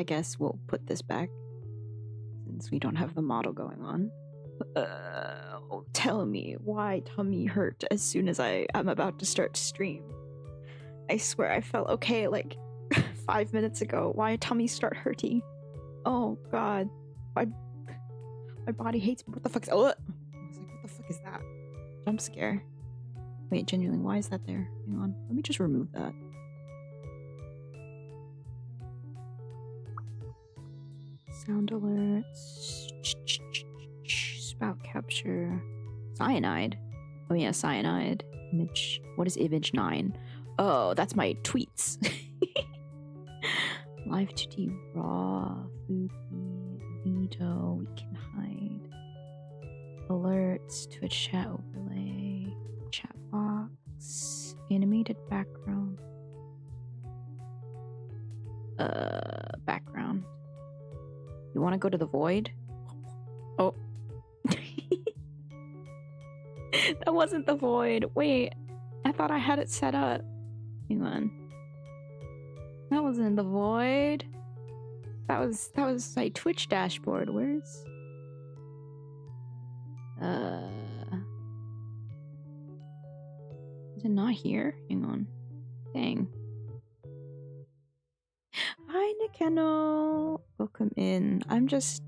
guess we'll put this back since we don't have the model going on. Tell me why tummy hurt as soon as I'm about to start stream. I swear I felt okay like 5 minutes ago. Why tummy start hurting? Oh god. My body hates me. What the fuck is... Oh! I was like, what the fuck is that? Jump scare. Wait, genuinely, why is that there? Hang on. Let me just remove that. Sound alerts. Spout capture. Cyanide. Oh yeah, cyanide. Image. What is image 9? Oh, that's my tweets. Live 2D raw. Fluky. Veto. We can hide. Alerts. Twitch chat overlay. Chat box. Animated background. Background. You want to go to the void? Oh. That wasn't the void. Wait. I thought I had it set up. Hang on. That wasn't the void. That was my Twitch dashboard. Where's... Is it not here? Hang on. Dang. Hi, Nikeno. Welcome in. I'm just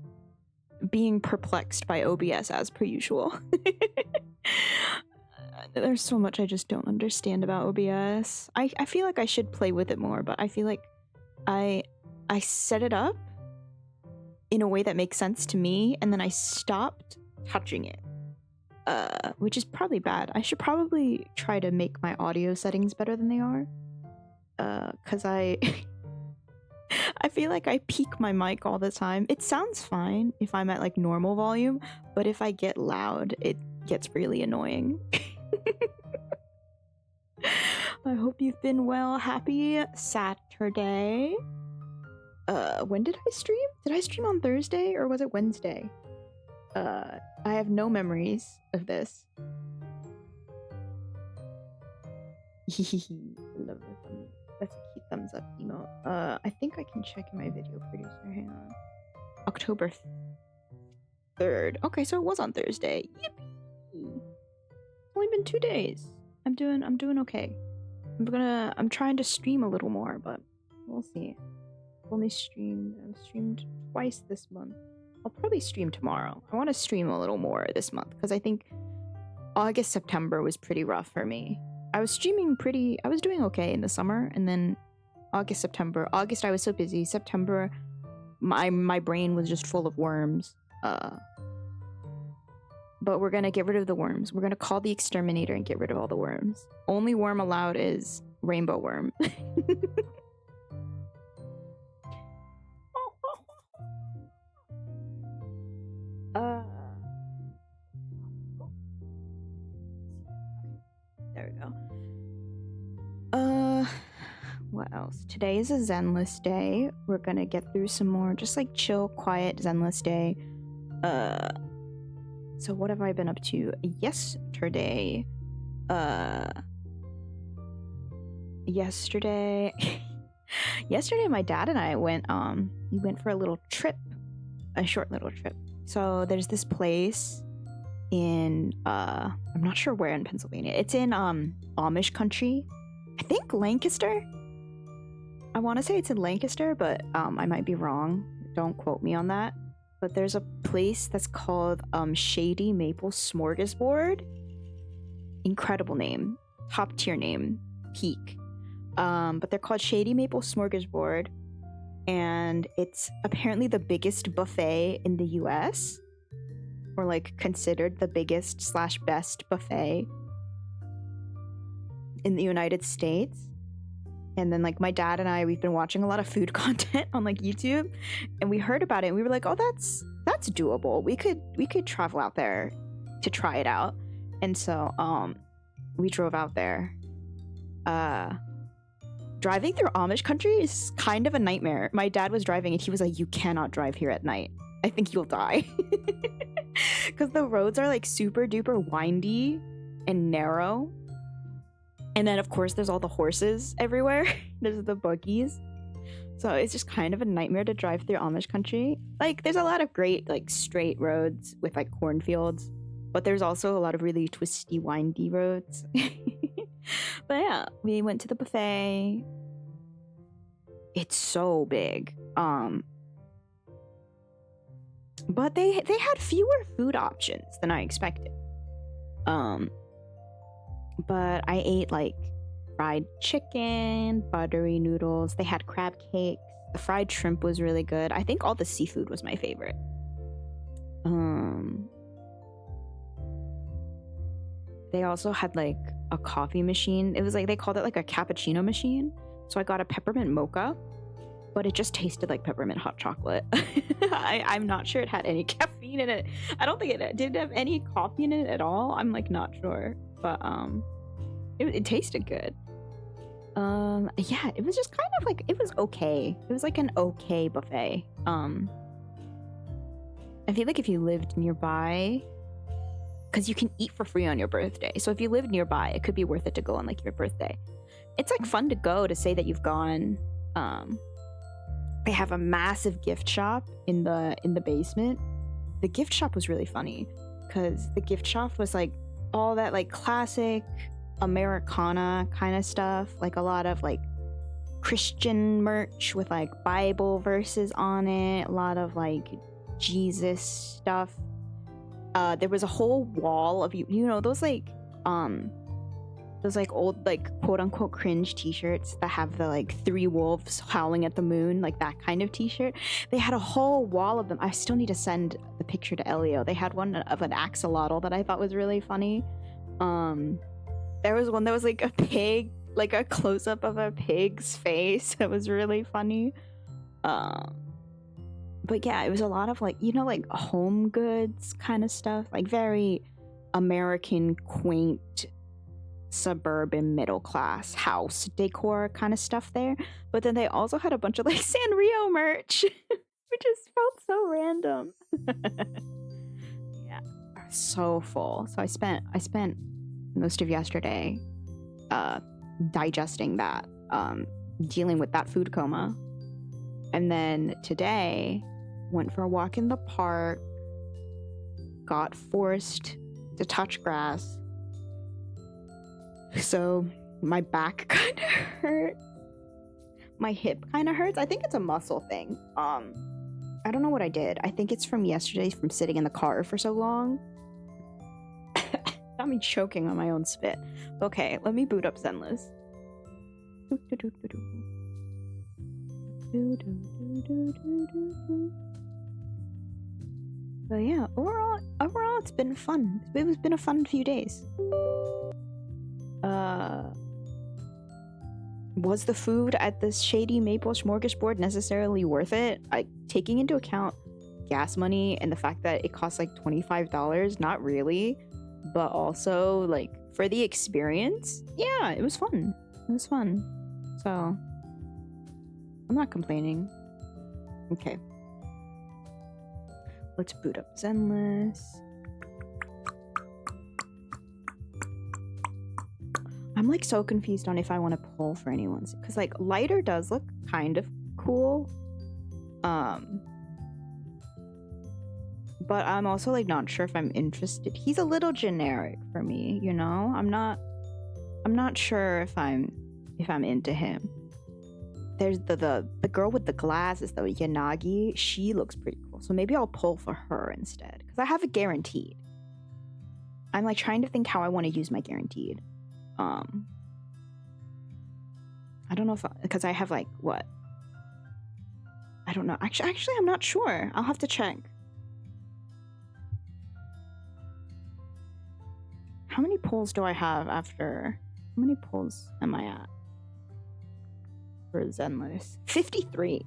being perplexed by OBS as per usual. There's so much I just don't understand about OBS. I feel like I should play with it more, but I feel like I set it up in a way that makes sense to me, and then I stopped touching it. Which is probably bad. I should probably try to make my audio settings better than they are. Cause I feel like I peak my mic all the time. It sounds fine if I'm at like normal volume, but if I get loud, it gets really annoying. I hope you've been well. Happy Saturday. When did I stream? Did I stream on Thursday or was it Wednesday? I have no memories of this. Love it. That's a cute thumbs up emote. I think I can check in my video producer. Hang on. October 3rd. Okay, so it was on Thursday. Yippee! It's only been 2 days. I'm doing okay. I'm trying to stream a little more, but we'll see. I've streamed twice this month. I'll probably stream tomorrow. I want to stream a little more this month because I think August, September was pretty rough for me. I was doing okay in the summer, and then August, September. August I was so busy. September my brain was just full of worms. But we're gonna get rid of the worms. We're gonna call the exterminator and get rid of all the worms. Only worm allowed is rainbow worm. There we go. What else? Today is a zenless day. We're gonna get through some more just like chill, quiet zenless day. So what have I been up to yesterday? Yesterday my dad and I went we went for a little trip, a short little trip. So there's this place in I'm not sure where in Pennsylvania. It's in Amish country. I think Lancaster. I want to say it's in Lancaster, but I might be wrong. Don't quote me on that. But there's a place that's called Shady Maple Smorgasbord. Incredible name. Top tier name. Peak. But they're called Shady Maple Smorgasbord. And it's apparently the biggest buffet in the US. Or like considered the biggest / best buffet in the United States. And then like my dad and I, we've been watching a lot of food content on like YouTube, and we heard about it and we were like, oh, that's doable. We could travel out there to try it out. And so we drove out there. Driving through Amish country is kind of a nightmare. My dad was driving and he was like, you cannot drive here at night. I think you'll die. Because the roads are like super duper windy and narrow. And then of course there's all the horses everywhere. There's the buggies. So it's just kind of a nightmare to drive through Amish country. Like, there's a lot of great, like, straight roads with, like, cornfields, but there's also a lot of really twisty, windy roads. But yeah, we went to the buffet. It's so big. But they had fewer food options than I expected. But I ate, like, fried chicken, buttery noodles. They had crab cakes. The fried shrimp was really good. I think all the seafood was my favorite. They also had, like, a coffee machine. It was like, they called it like a cappuccino machine. So I got a peppermint mocha, but it just tasted like peppermint hot chocolate. I'm not sure it had any caffeine in it. I don't think it did have any coffee in it at all. I'm, like, not sure, but it tasted good. Yeah, it was just kind of like, it was okay. It was like an okay buffet. I feel like if you lived nearby, because you can eat for free on your birthday, so if you live nearby, it could be worth it to go on, like, your birthday. It's, like, fun to go to say that you've gone. They have a massive gift shop in the basement. The gift shop was really funny because the gift shop was, like, all that, like, classic Americana kind of stuff, like a lot of, like, Christian merch with, like, Bible verses on it, a lot of, like, Jesus stuff. There was a whole wall of, you know, those old, like, quote unquote cringe t-shirts that have the, like, 3 wolves howling at the moon, like that kind of t-shirt. They had a whole wall of them. I still need to send the picture to Elio. They had one of an axolotl that I thought was really funny. There was one that was, like, a pig, like a close-up of a pig's face. That was really funny. But yeah, it was a lot of, like, you know, like, home goods kind of stuff, like very American, quaint, suburban middle class house decor kind of stuff there. But then they also had a bunch of, like, Sanrio merch, which just felt so random. Yeah, I was so full. So I spent most of yesterday digesting that, dealing with that food coma. And then today went for a walk in the park, got forced to touch grass, so my back kind of hurts, my hip kind of hurts. I think it's a muscle thing. I don't know what I did. I think it's from yesterday, from sitting in the car for so long. Got me choking on my own spit. Okay, let me boot up Zenless. But yeah, overall, it's been fun. It's been a fun few days. Was the food at this shady maple smorgasbord necessarily worth it? Taking into account gas money and the fact that it costs, like, $25, not really. But also, like, for the experience, yeah, it was fun. It was fun. So, I'm not complaining. Okay. Let's boot up Zenless. I'm, like, so confused on if I want to pull for anyone's, because, like, Lighter does look kind of cool. But I'm also, like, not sure if I'm interested. He's a little generic for me, you know? I'm not sure if I'm into him. There's the girl with the glasses though, Yanagi. She looks pretty cool. So maybe I'll pull for her instead, because I have a guaranteed. I'm, like, trying to think how I want to use my guaranteed. I don't know if because I have, like, what? I don't know. Actually, I'm not sure. I'll have to check. How many pulls do I have after? How many pulls am I at for Zenless? 53.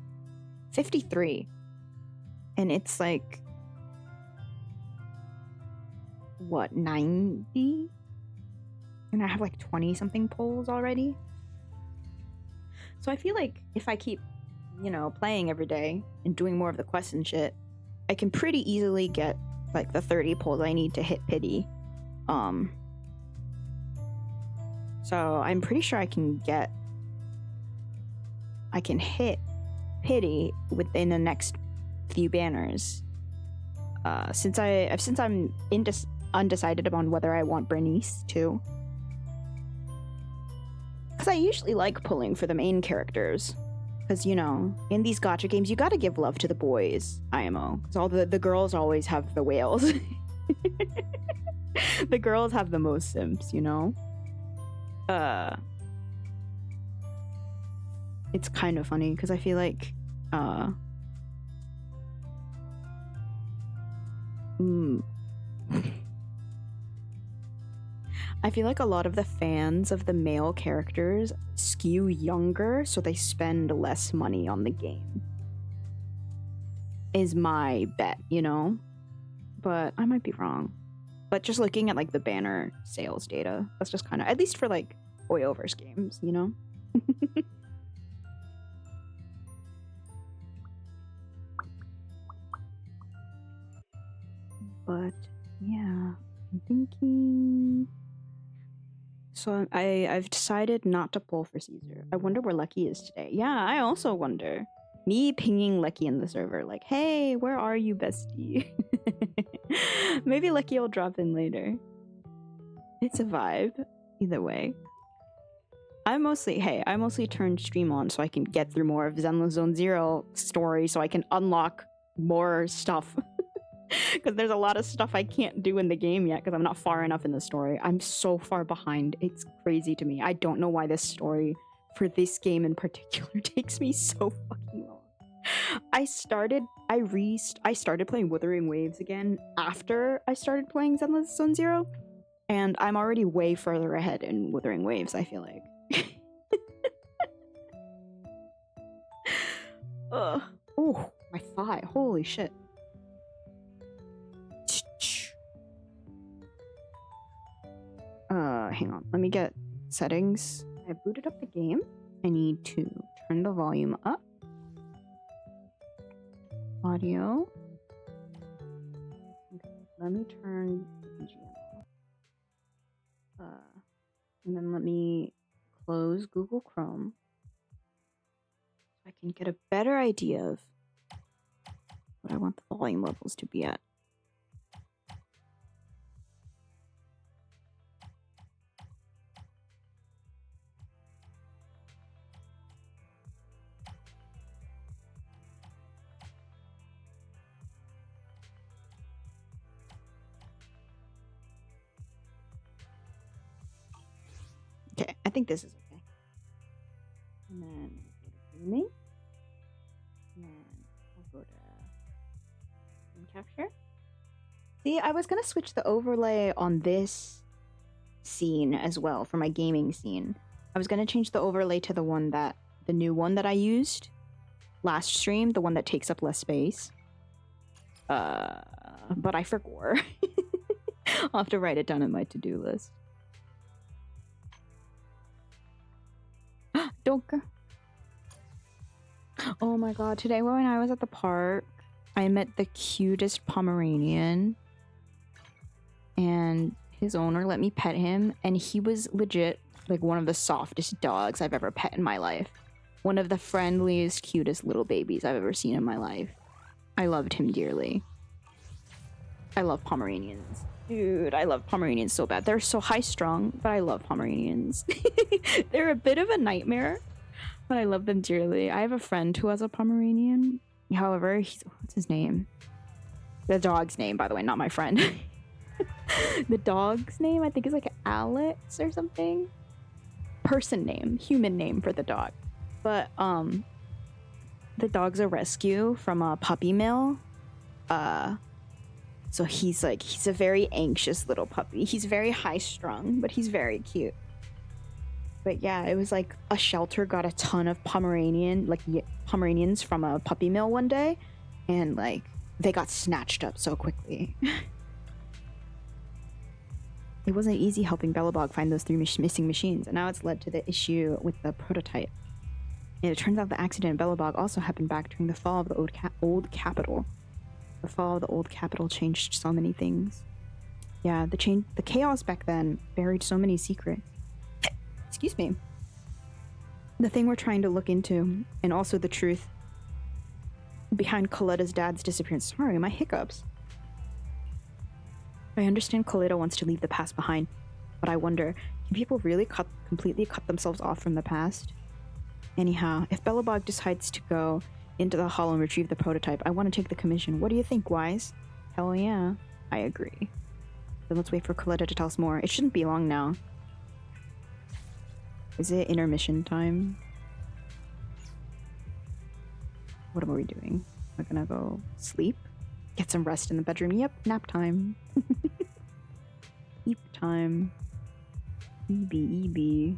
53. And it's, like, what, 90? And I have, like, 20 something pulls already. So I feel like if I keep, you know, playing every day and doing more of the quests and shit, I can pretty easily get, like, the 30 pulls I need to hit pity. So I'm pretty sure I can hit pity within the next few banners. Since I'm undecided upon whether I want Bernice too. Because I usually like pulling for the main characters. Because, you know, in these gacha games, you gotta give love to the boys, IMO. Because all the girls always have the whales. The girls have the most simps, you know? It's kind of funny, because I feel like, I feel like a lot of the fans of the male characters skew younger, so they spend less money on the game. Is my bet, you know? But I might be wrong. But just looking at like the banner sales data, that's just kind of, at least for like Oyoverse games, you know? But yeah, I'm thinking. So I've decided not to pull for Caesar. I wonder where Lucky is today. Yeah, I also wonder. Me pinging Lucky in the server, like, hey, where are you, bestie? Maybe Lucky will drop in later. It's a vibe, either way. I mostly turned stream on so I can get through more of Zenless Zone Zero story so I can unlock more stuff. Because there's a lot of stuff I can't do in the game yet because I'm not far enough in the story. I'm so far behind. It's crazy to me. I don't know why this story for this game in particular takes me so fucking long. I started playing Wuthering Waves again after I started playing Zenless Zone Zero, and I'm already way further ahead in Wuthering Waves, I feel like. Ugh. Ooh, my thigh. Holy shit. Hang on. Let me get settings. I booted up the game. I need to turn the volume up. Audio. Okay, let me turn the BGM off. And then let me close Google Chrome so I can get a better idea of what I want the volume levels to be at. Okay, I think this is okay. And then go to gaming. And then I'll go to screen capture. See, I was gonna switch the overlay on this scene as well for my gaming scene. I was gonna change the overlay to the new one that I used last stream, the one that takes up less space. But I forgot. I'll have to write it down in my to-do list. Donka. Oh my god, today when I was at the park, I met the cutest Pomeranian. And his owner let me pet him, and he was legit like one of the softest dogs I've ever pet in my life. One of the friendliest, cutest little babies I've ever seen in my life. I loved him dearly. I love Pomeranians. Dude, I love Pomeranians so bad. They're so high-strung, but I love Pomeranians. They're a bit of a nightmare, but I love them dearly. I have a friend who has a Pomeranian. However, what's his name? The dog's name, by the way, not my friend. The dog's name, I think, is like Alex or something. Person name, human name for the dog. But, the dog's a rescue from a puppy mill. So he's a very anxious little puppy. He's very high-strung, but he's very cute. But yeah, it was like a shelter got a ton of Pomeranians from a puppy mill one day, and like they got snatched up so quickly. It wasn't easy helping Bellabog find those 3 missing machines, and now it's led to the issue with the prototype. And it turns out the accident in Bellabog also happened back during the fall of the old capital. The fall of the old capital changed so many things. Yeah, the chaos back then buried so many secrets. Excuse me. The thing we're trying to look into, and also the truth behind Coletta's dad's disappearance. Sorry, my hiccups. I understand Coletta wants to leave the past behind, but I wonder, can people really completely cut themselves off from the past? Anyhow, if Belobog decides to go into the hall and retrieve the prototype, I want to take the commission. What do you think, Wise? Hell yeah, I agree. Then let's wait for Coletta to tell us more. It shouldn't be long now. Is it intermission time? What are we doing? We're gonna go sleep? Get some rest in the bedroom? Yep, nap time. Sleep time. EB.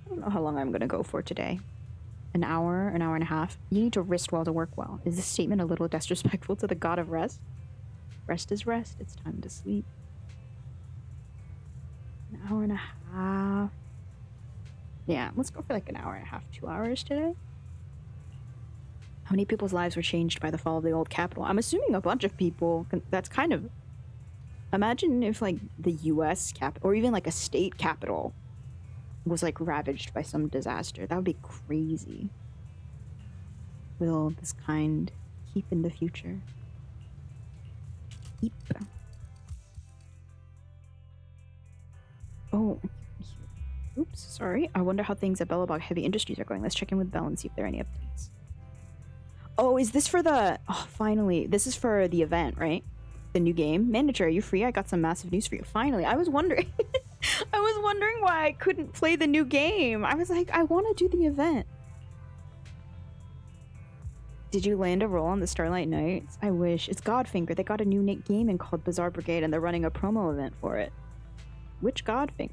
I don't know how long I'm gonna go for today. An hour and a half? You need to rest well to work well. Is this statement a little disrespectful to the god of rest? Rest is rest. It's time to sleep. An hour and a half. Yeah, let's go for like an hour and a half, 2 hours today. How many people's lives were changed by the fall of the old capital? I'm assuming a bunch of people. That's kind of... Imagine if like the US capital, or even like a state capital, was like ravaged by some disaster. That would be crazy. Will this kind keep in the future? Keep. Oh, oops, sorry. I wonder how things at Belobog Heavy Industries are going. Let's check in with Bell and see if there are any updates. Oh, is this for the... Oh, finally. This is for the event, right? The new game. Manager, are you free? I got some massive news for you. Finally. I was wondering... I was wondering why I couldn't play the new game. I was like, I want to do the event. Did you land a role on the Starlight Knights? I wish. It's Godfinger. They got a new game in called Bizarre Brigade, and they're running a promo event for it. Which Godfinger?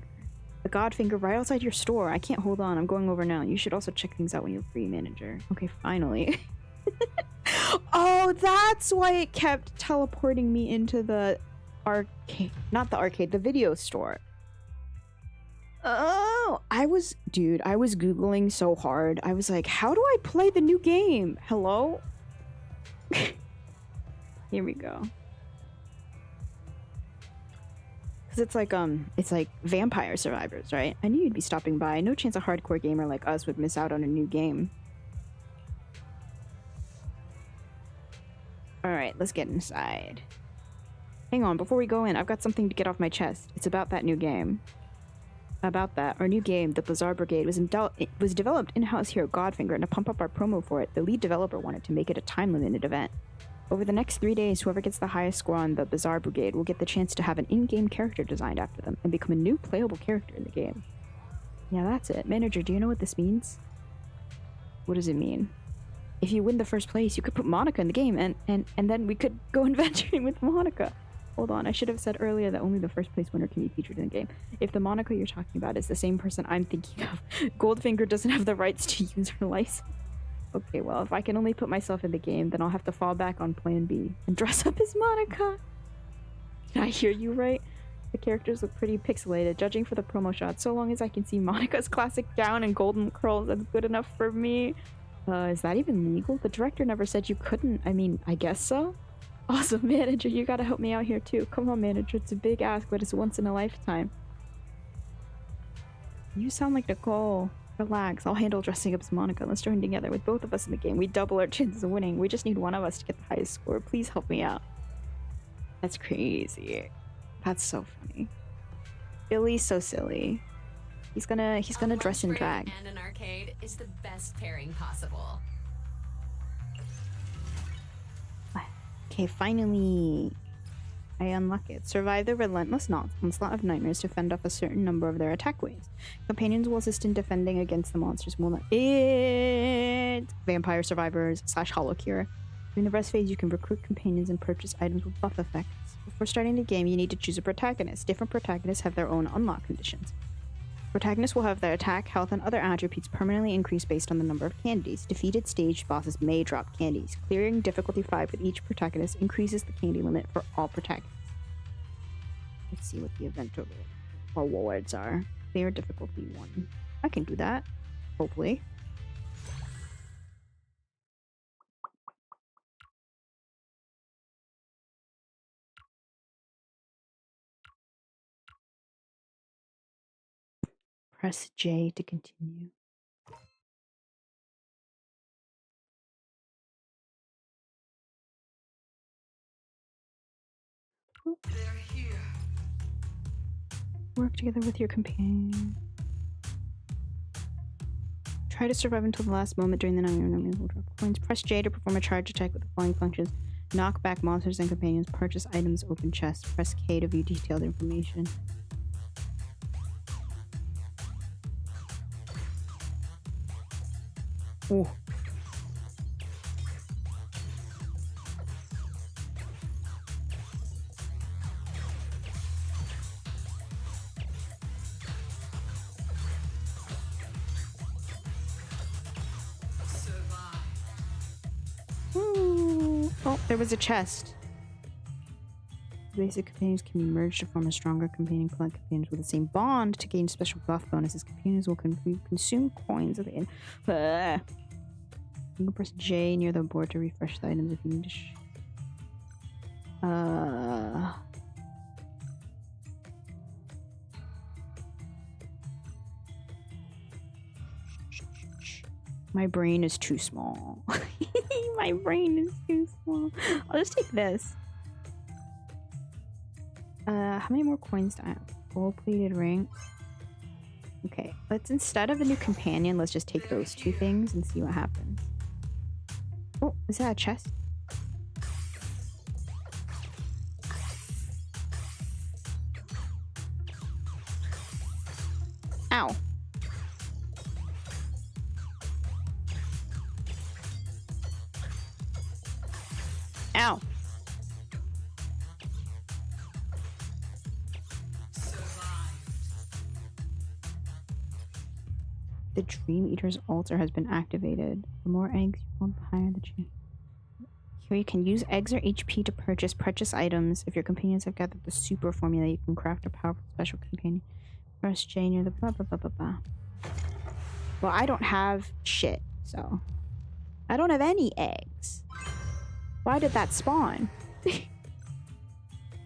The Godfinger right outside your store. I can't hold on. I'm going over now. You should also check things out when you're free, manager. Okay, finally. Oh, that's why it kept teleporting me into the arcade. Not the arcade, the video store. Oh, dude, I was Googling so hard. I was like, how do I play the new game? Hello? Here we go. Because it's like Vampire Survivors, right? I knew you'd be stopping by. No chance a hardcore gamer like us would miss out on a new game. Alright, let's get inside. Hang on, before we go in, I've got something to get off my chest. It's about that new game. About that, our new game, the Bizarre Brigade, was developed in-house here at Godfinger, and to pump up our promo for it, the lead developer wanted to make it a time-limited event. Over the next 3 days, whoever gets the highest score on the Bizarre Brigade will get the chance to have an in-game character designed after them and become a new playable character in the game. Yeah, that's it. Manager, do you know what this means? What does it mean? If you win the first place, you could put Monica in the game, and then we could go adventuring with Monica. Hold on, I should have said earlier that only the first place winner can be featured in the game. If the Monica you're talking about is the same person I'm thinking of, Goldfinger doesn't have the rights to use her license. Okay, well, if I can only put myself in the game, then I'll have to fall back on plan B and dress up as Monica. Did I hear you right? The characters look pretty pixelated, judging for the promo shots. So long as I can see Monica's classic gown and golden curls, that's good enough for me. Is that even legal? The director never said you couldn't. I mean, I guess so. Awesome, manager, you gotta help me out here too. Come on, manager, it's a big ask, but it's once in a lifetime. You sound like Nicole. Relax, I'll handle dressing up as Monica. Let's join together. With both of us in the game, we double our chances of winning. We just need one of us to get the highest score. Please help me out. That's crazy. That's so funny. Billy's so silly. He's gonna dress in drag. And an arcade is the best pairing possible. Okay, finally. I unlock it. Survive the relentless onslaught of nightmares to fend off a certain number of their attack waves. Companions will assist in defending against the monsters. Vampire survivors / hollow cure. During the rest phase, you can recruit companions and purchase items with buff effects. Before starting the game, you need to choose a protagonist. Different protagonists have their own unlock conditions. Protagonists will have their attack, health, and other attributes permanently increased based on the number of candies. Defeated stage bosses may drop candies. Clearing difficulty 5 with each protagonist increases the candy limit for all protagonists. Let's see what the event rewards are. Clear difficulty 1. I can do that. Hopefully. Press J to continue. They're here. Work together with your companion. Try to survive until the last moment during the night. Coins. Press J to perform a charge attack with the following functions. Knock back monsters and companions. Purchase items. Open chests. Press K to view detailed information. Oh. Oh, there was a chest. Basic companions can be merged to form a stronger companion. Collect companions with the same bond to gain special buff bonuses. Companions will consume coins at the end. You can press J near the board to refresh the items if you need to. My brain is too small. My brain is too small. I'll just take this. How many more coins do I have? Gold-plated ring. Okay, let's, instead of a new companion, let's just take those two things and see what happens. Oh, is that a chest? Ow. Ow. The Dream Eater's altar has been activated. The more eggs you hold, the higher the chance. Here you can use eggs or HP to purchase items. If your companions have gathered the super formula, you can craft a powerful special companion. Press J near the blah blah blah blah blah. Well, I don't have shit, so I don't have any eggs. Why did that spawn?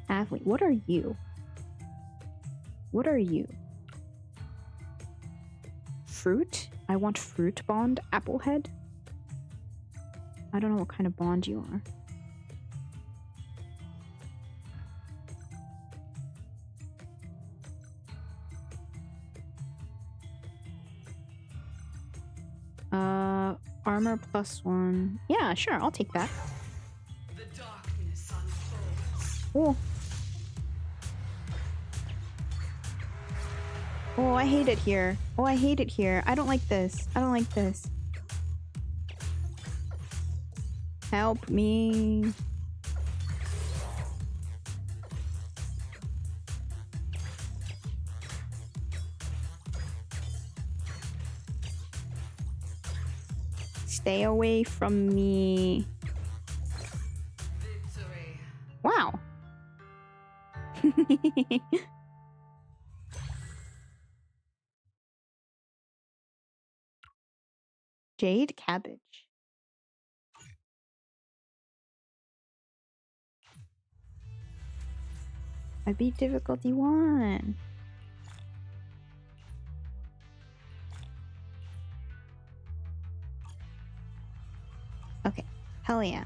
Athlete, what are you? What are you? Fruit? I want fruit bond. Applehead? I don't know what kind of bond you are. Armor +1. Yeah, sure, I'll take that. The darkness unfolds. Oh. Oh, I hate it here. Oh, I hate it here. I don't like this. I don't like this. Help me. Stay away from me. Victory. Wow. Jade cabbage. I beat difficulty 1. Okay, hell yeah.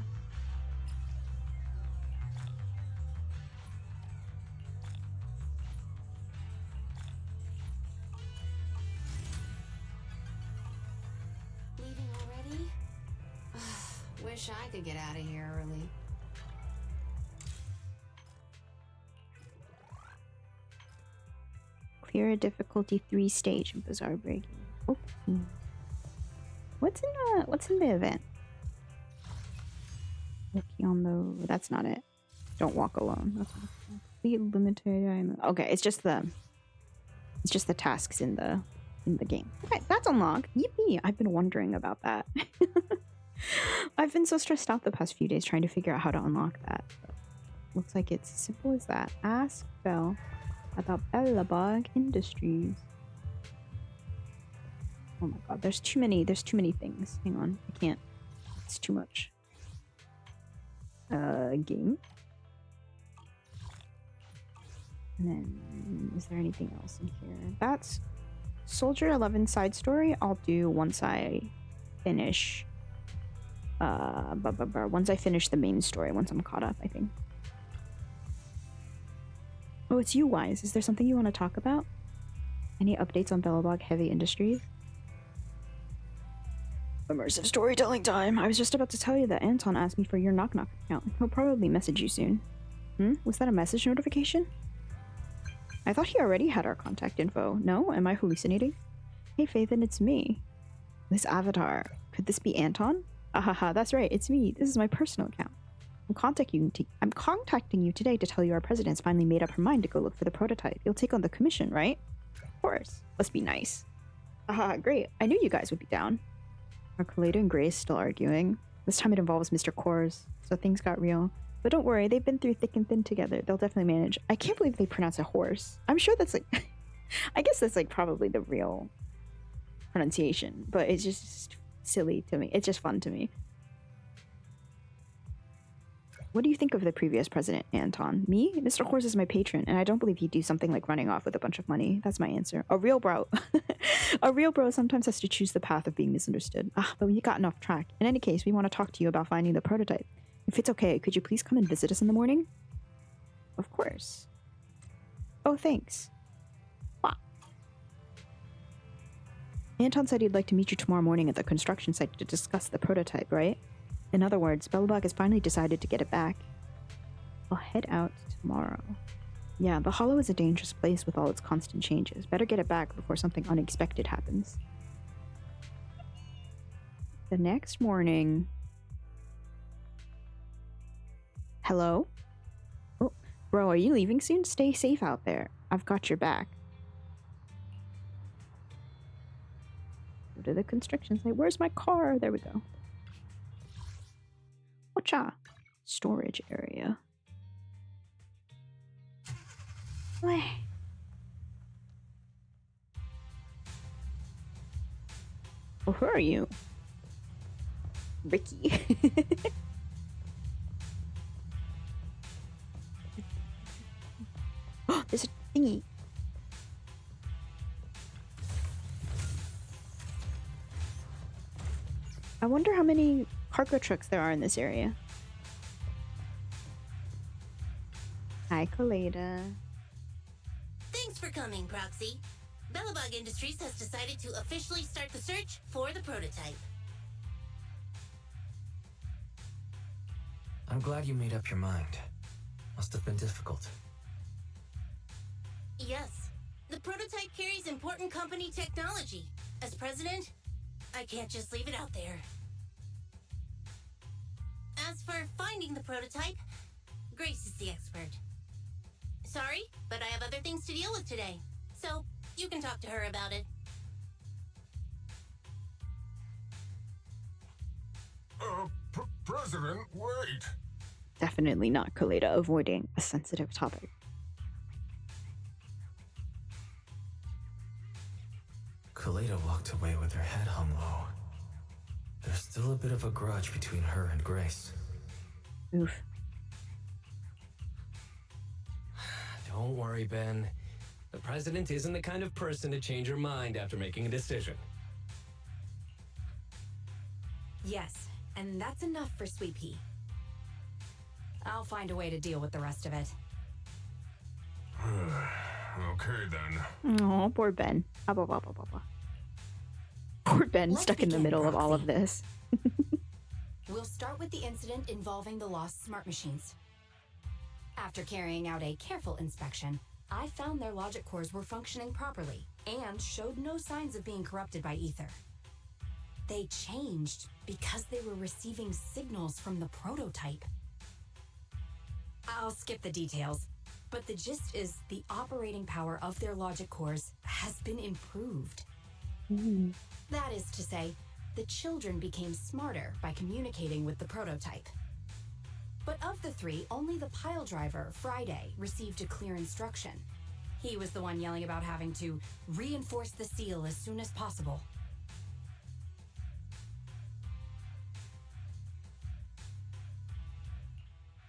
Leaving already? Wish I could get out of here early. Clear a difficulty 3 stage in Bizarre Breaking. Okay. What's in the event? Looking on the, that's not it. Don't walk alone. That's what complete limited. Okay, it's just the tasks in the game. Okay, that's unlocked. Yippee! I've been wondering about that. I've been so stressed out the past few days trying to figure out how to unlock that. But looks like it's as simple as that. Ask Bell about Bellabog Industries. Oh my god, there's too many things. Hang on, I can't. It's too much. Game. And then, is there anything else in here? That's Soldier 11 side story. I'll do once I finish. Once I finish the main story, once I'm caught up, I think. Oh, it's you, Wise. Is there something you want to talk about? Any updates on Belobog Heavy Industries? Immersive storytelling time. I was just about to tell you that Anton asked me for your Knock Knock account. He'll probably message you soon. Was that a message notification? I thought he already had our contact info. No? Am I hallucinating? Hey, Faithin, it's me. This avatar. Could this be Anton? Ahaha, that's right. It's me. This is my personal account. I'm contacting you today to tell you our president's finally made up her mind to go look for the prototype. You'll take on the commission, right? Of course. Must be nice. Haha, great. I knew you guys would be down. Are Kaleda and Grace still arguing? This time it involves Mr. Kors, so things got real. But don't worry, they've been through thick and thin together. They'll definitely manage. I can't believe they pronounce it horse. I'm sure that's like... I guess that's like probably the real pronunciation, but it's just silly to me. It's just fun to me. What do you think of the previous president, Anton? Me? Mr. Kors is my patron, and I don't believe he'd do something like running off with a bunch of money. That's my answer. A real bro. A real bro sometimes has to choose the path of being misunderstood. But we gotten off track. In any case, we want to talk to you about finding the prototype. If it's okay, could you please come and visit us in the morning? Of course. Oh, thanks. Wow. Anton said he'd like to meet you tomorrow morning at the construction site to discuss the prototype, right? In other words, Belobog has finally decided to get it back. I'll head out tomorrow. Yeah, the Hollow is a dangerous place with all its constant changes. Better get it back before something unexpected happens. The next morning... Hello? Oh, bro, are you leaving soon? Stay safe out there. I've got your back. Go to the construction site. Where's my car? There we go. Whatcha? Storage area. What? Oh, who are you? Ricky. Oh, there's a thingy. I wonder how many cargo trucks there are in this area. Hi, Kaleda. Thanks for coming, Proxy. Belobog Industries has decided to officially start the search for the prototype. I'm glad you made up your mind. Must have been difficult. Yes, the prototype carries important company technology. As president, I can't just leave it out there. As for finding the prototype, Grace is the expert. Sorry, but I have other things to deal with today, so you can talk to her about it. President, wait! Definitely not Kaleda avoiding a sensitive topic. Kaleda walked away with her head hung low. There's still a bit of a grudge between her and Grace. Oof. Don't worry, Ben. The president isn't the kind of person to change her mind after making a decision. Yes, and that's enough for Sweet Pea. I'll find a way to deal with the rest of it. Okay then. Oh, poor Ben. Poor Ben, Let's stuck in the begin, middle of all of Proxy. this. We'll start with the incident involving the lost smart machines. After carrying out a careful inspection, I found their logic cores were functioning properly and showed no signs of being corrupted by ether. They changed because they were receiving signals from the prototype. I'll skip the details, but the gist is the operating power of their logic cores has been improved. That is to say, the children became smarter by communicating with the prototype. But of the three, only the pile driver, Friday, received a clear instruction. He was the one yelling about having to reinforce the seal as soon as possible.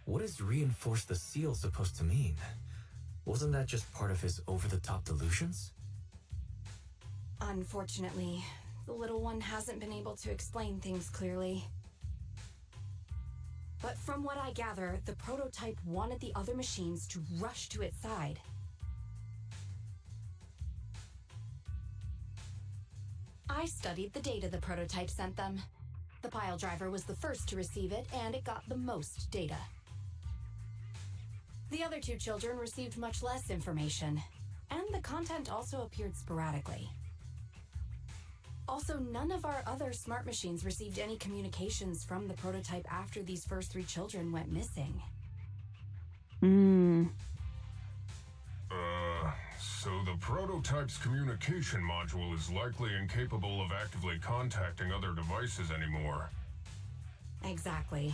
What is reinforce the seal supposed to mean? Wasn't that just part of his over-the-top delusions? Unfortunately, the little one hasn't been able to explain things clearly. But from what I gather, the prototype wanted the other machines to rush to its side, I studied the data the prototype sent them. The pile driver was the first to receive it, and it got the most data. The other two children received much less information, and the content also appeared sporadically. Also, none of our other smart machines received any communications from the prototype after these first three children went missing. So the prototype's communication module is likely incapable of actively contacting other devices anymore. Exactly.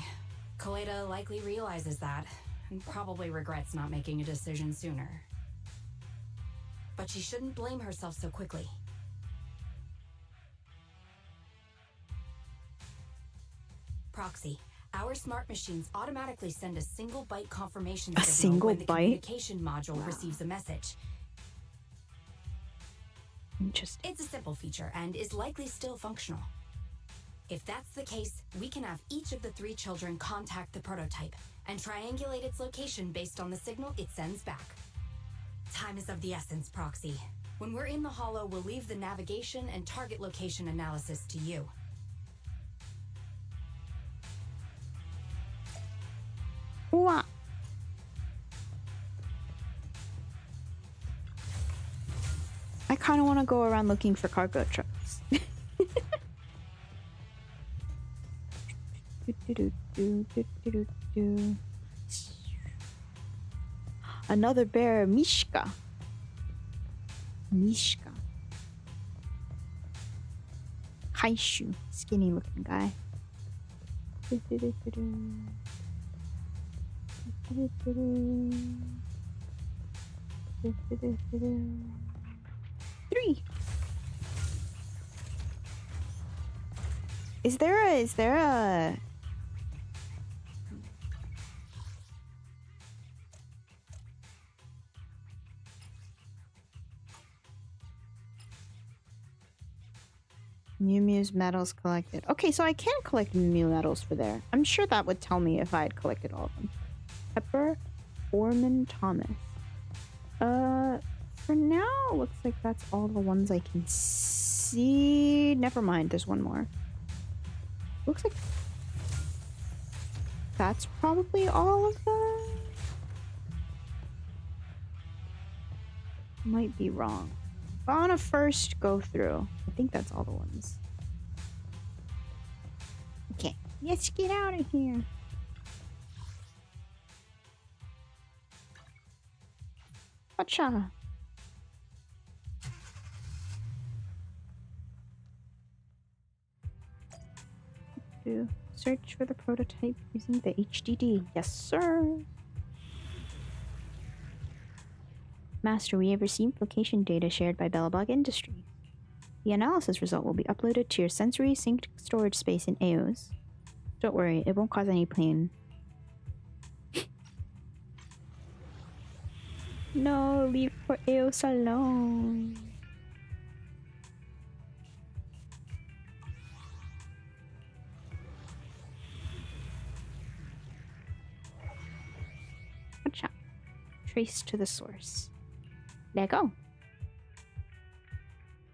Kaleda likely realizes that, and probably regrets not making a decision sooner. But she shouldn't blame herself so quickly. Proxy. Our smart machines automatically send a single byte confirmation signal single when the byte? communication module receives a message. Interesting. It's a simple feature and is likely still functional. If that's the case, we can have each of the three children contact the prototype and triangulate its location based on the signal it sends back. Time is of the essence, Proxy. When we're in the Hollow, we'll leave the navigation and target location analysis to you. What? I kind of want to go around looking for cargo trucks. Another bear, Mishka. Mishka. Kaishu, skinny looking guy. 3. Is there a Mew Mew's medals collected? Okay, so I can collect Mew Mew medals for there. I'm sure that would tell me if I had collected all of them. Pepper, Foreman, Thomas. For now, looks like that's all the ones I can see. Never mind, there's one more. Looks like that's probably all of them. Might be wrong. But I want to first go through. I think that's all the ones. Okay, let's get out of here. Gotcha. To search for the prototype using the HDD. Yes, sir. Master, we have received location data shared by Bellabog Industries. The analysis result will be uploaded to your sensory synced storage space in AOS. Don't worry, it won't cause any pain. No, leave for AOS alone. Gotcha. Trace to the source. Let go.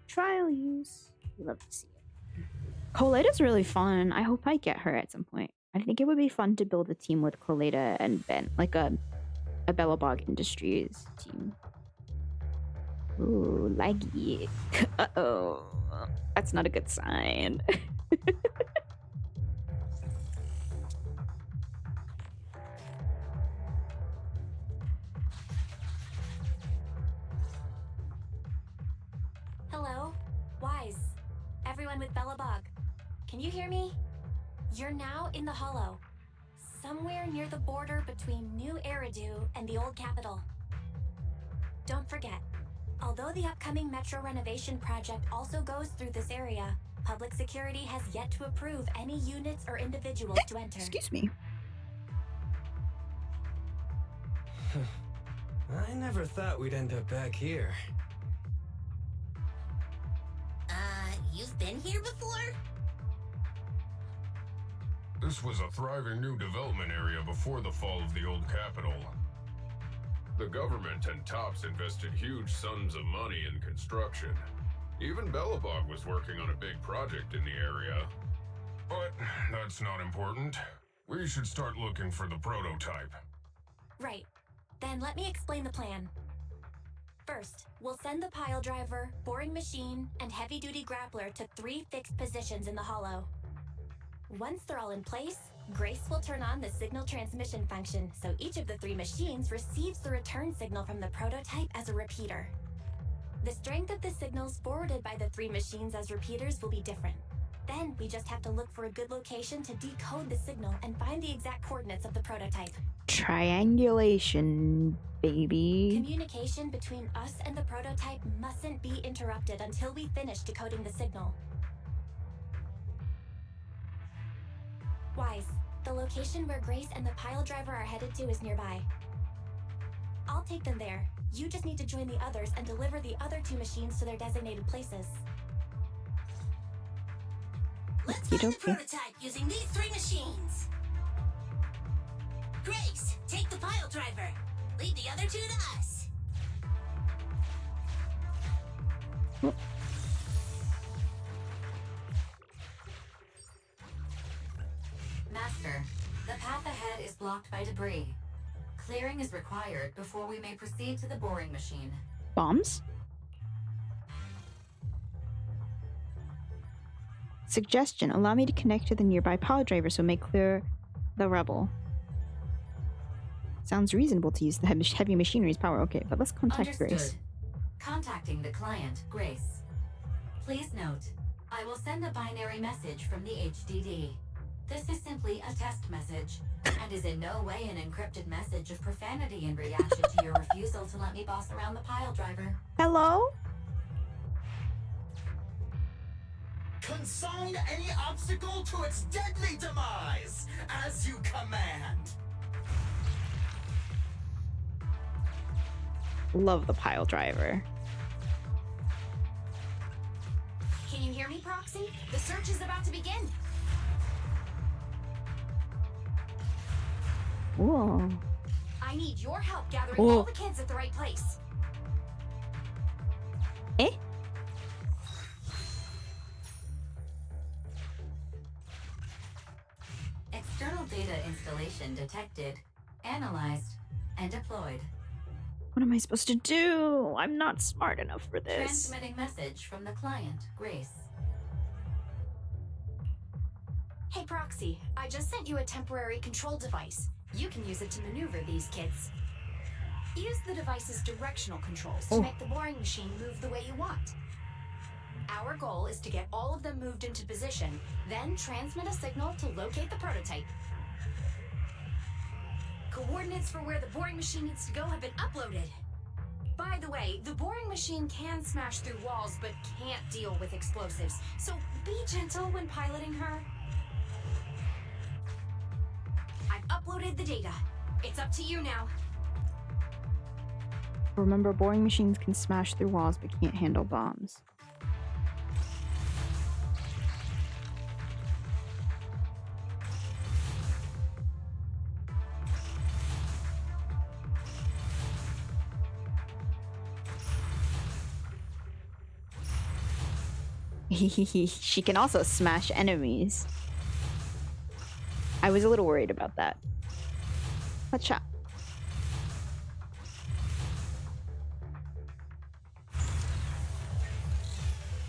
Trial use. We love to see it. Coletta's really fun. I hope I get her at some point. I think it would be fun to build a team with Coletta and Ben, like a Bellabog Industries team. Ooh, laggy. Uh-oh. That's not a good sign. Hello? Wise. Everyone with Bellabog. Can you hear me? You're now in the Hollow. Somewhere near the border between New Eridu and the old capital. Don't forget, although the upcoming metro renovation project also goes through this area, public security has yet to approve any units or individuals to enter. Excuse me. I never thought we'd end up back here. You've been here before? This was a thriving new development area before the fall of the old capital. The government and TOPS invested huge sums of money in construction. Even Bellabog was working on a big project in the area. But that's not important. We should start looking for the prototype. Right. Then let me explain the plan. First, we'll send the pile driver, boring machine, and heavy-duty grappler to 3 fixed positions in the hollow. Once they're all in place, Grace will turn on the signal transmission function, so each of the 3 machines receives the return signal from the prototype as a repeater. The strength of the signals forwarded by the 3 machines as repeaters will be different. Then we just have to look for a good location to decode the signal and find the exact coordinates of the prototype. Triangulation, baby. Communication between us and the prototype mustn't be interrupted until we finish decoding the signal. Wise, the location where Grace and the pile driver are headed to is nearby. I'll take them there. You just need to join the others and deliver the other 2 machines to their designated places. Let's find the prototype using these 3 machines. Grace, take the pile driver. Leave the other 2 to us. Master, the path ahead is blocked by debris. Clearing is required before we may proceed to the boring machine. Bombs? Suggestion. Allow me to connect to the nearby pile driver so may clear the rubble. Sounds reasonable to use the heavy machinery's power. Okay, but let's contact Understood. Grace. Contacting the client, Grace. Please note, I will send a binary message from the HDD. This is simply a test message, and is in no way an encrypted message of profanity in reaction to your refusal to let me boss around the pile driver. Hello? Consign any obstacle to its deadly demise, as you command. Love the pile driver. Can you hear me, Proxy? The search is about to begin. Whoa. I need your help gathering Whoa. all the kids at the right place. Eh? External data installation detected, analyzed, and deployed. What am I supposed to do? I'm not smart enough for this. Transmitting message from the client, Grace. Hey Proxy, I just sent you a temporary control device. You can use it to maneuver these kids. Use the device's directional controls to make the boring machine move the way you want. Our goal is to get all of them moved into position, then transmit a signal to locate the prototype. Coordinates for where the boring machine needs to go have been uploaded. By the way, the boring machine can smash through walls but can't deal with explosives, so be gentle when piloting her. I've uploaded the data. It's up to you now. Remember, boring machines can smash through walls but can't handle bombs. She can also smash enemies. I was a little worried about that. Let's shot.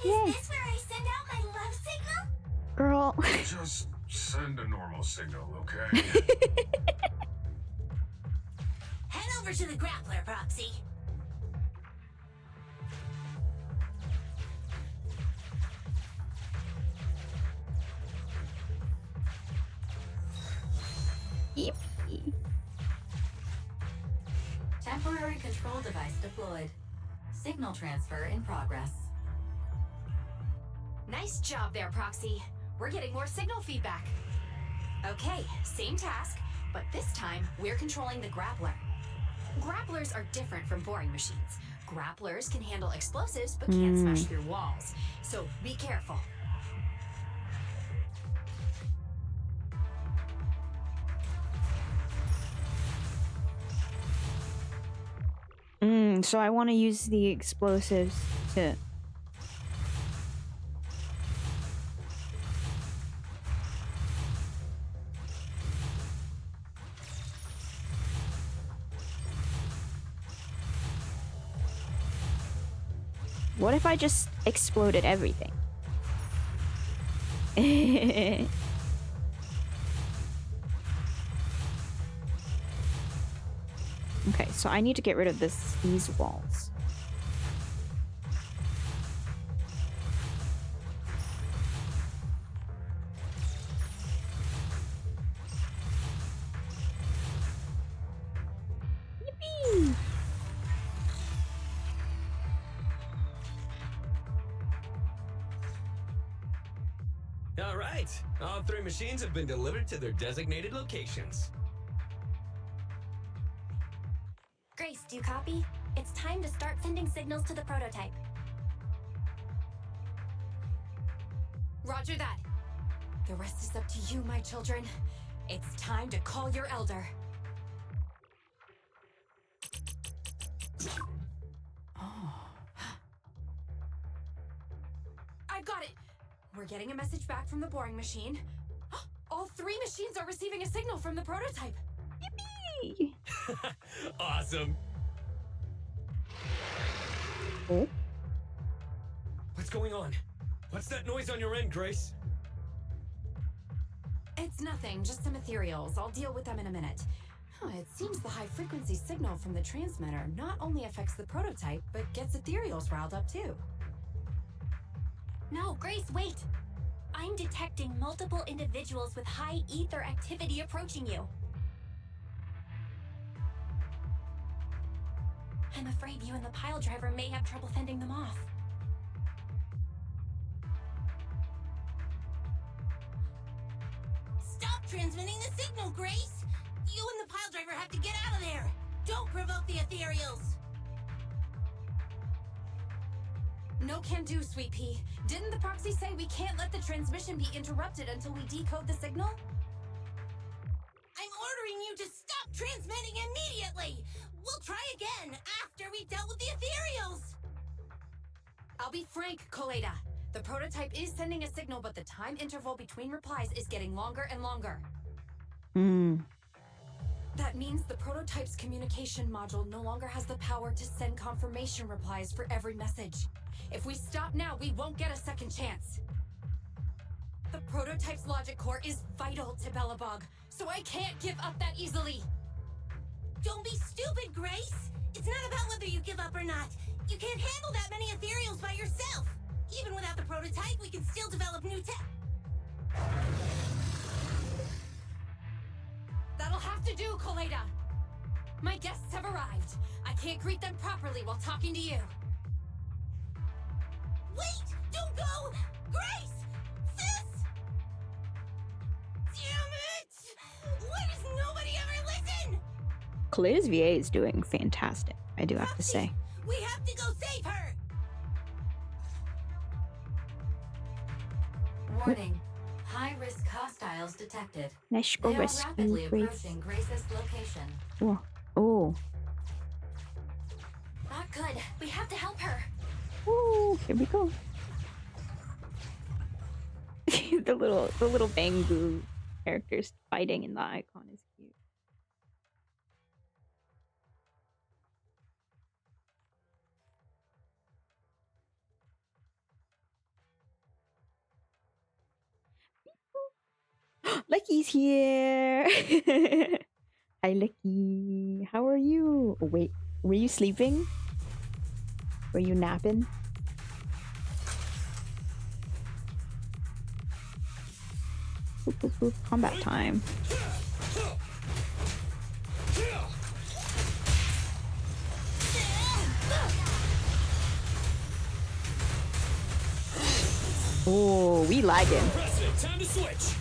Is this where I send out my love signal? Girl. Just send a normal signal, okay? Head over to the grappler, Proxy. Yippee. Temporary control device deployed. Signal transfer in progress. Nice job there, Proxy. We're getting more signal feedback. Okay, same task, but this time we're controlling the grappler. Grapplers are different from boring machines. Grapplers can handle explosives but can't smash through walls, so be careful. So I want to use the explosives to What if I just exploded everything? Okay, so I need to get rid of these walls. Yippee! All right. All 3 machines have been delivered to their designated locations. Grace, do you copy? It's time to start sending signals to the prototype. Roger that. The rest is up to you, my children. It's time to call your elder. Oh. I've got it. We're getting a message back from the boring machine. All 3 machines are receiving a signal from the prototype. Yippee! Awesome. Oh. What's going on? What's that noise on your end, Grace? It's nothing, just some ethereals. I'll deal with them in a minute. It seems the high-frequency signal from the transmitter not only affects the prototype, but gets ethereals riled up too. No, Grace, wait! I'm detecting multiple individuals with high ether activity approaching you. I'm afraid you and the pile driver may have trouble fending them off. Stop transmitting the signal, Grace! You and the pile driver have to get out of there! Don't provoke the ethereals! No can do, Sweet Pea. Didn't the proxy say we can't let the transmission be interrupted until we decode the signal? I'm ordering you to stop transmitting immediately! We'll try again after we've dealt with the ethereals! I'll be frank, Koleda. The prototype is sending a signal, but the time interval between replies is getting longer and longer. That means the prototype's communication module no longer has the power to send confirmation replies for every message. If we stop now, we won't get a second chance. The prototype's logic core is vital to Belobog, so I can't give up that easily. Don't be stupid, Grace! It's not about whether you give up or not. You can't handle that many ethereals by yourself! Even without the prototype, we can still develop new tech. That'll have to do, Koleda. My guests have arrived. I can't greet them properly while talking to you. Wait! Don't go! Grace! Sis! Damn it! Why does nobody ever listen? Koleda's VA is doing fantastic, I do have to say. We have to go save her! Warning. High-risk hostiles detected. Let's go They are rescue rapidly Grace. approaching Grace's location. Oh. Oh. Not good. We have to help her. Ooh, here we go. the little Bangu characters fighting in the icon is cute. Lucky's here. Hi, Lucky. How are you? Oh, wait, were you sleeping? Were you napping? Boop, boop, boop. Combat time. Oh, we lagging. President, time to switch.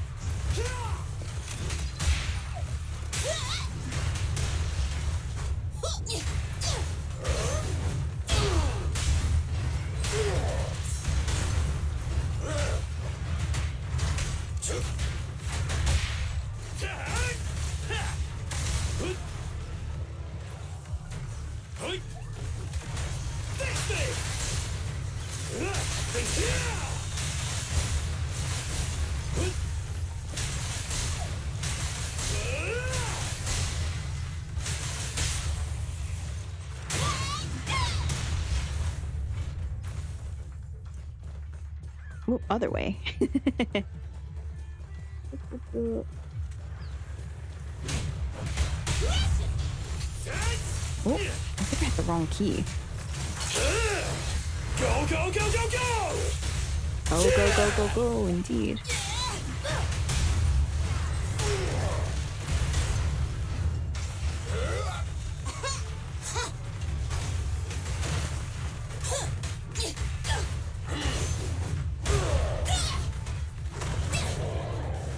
Oh, other way. Oh, I think I had the wrong key. Go, go, go, go, go! Oh, go, go, go, go, indeed.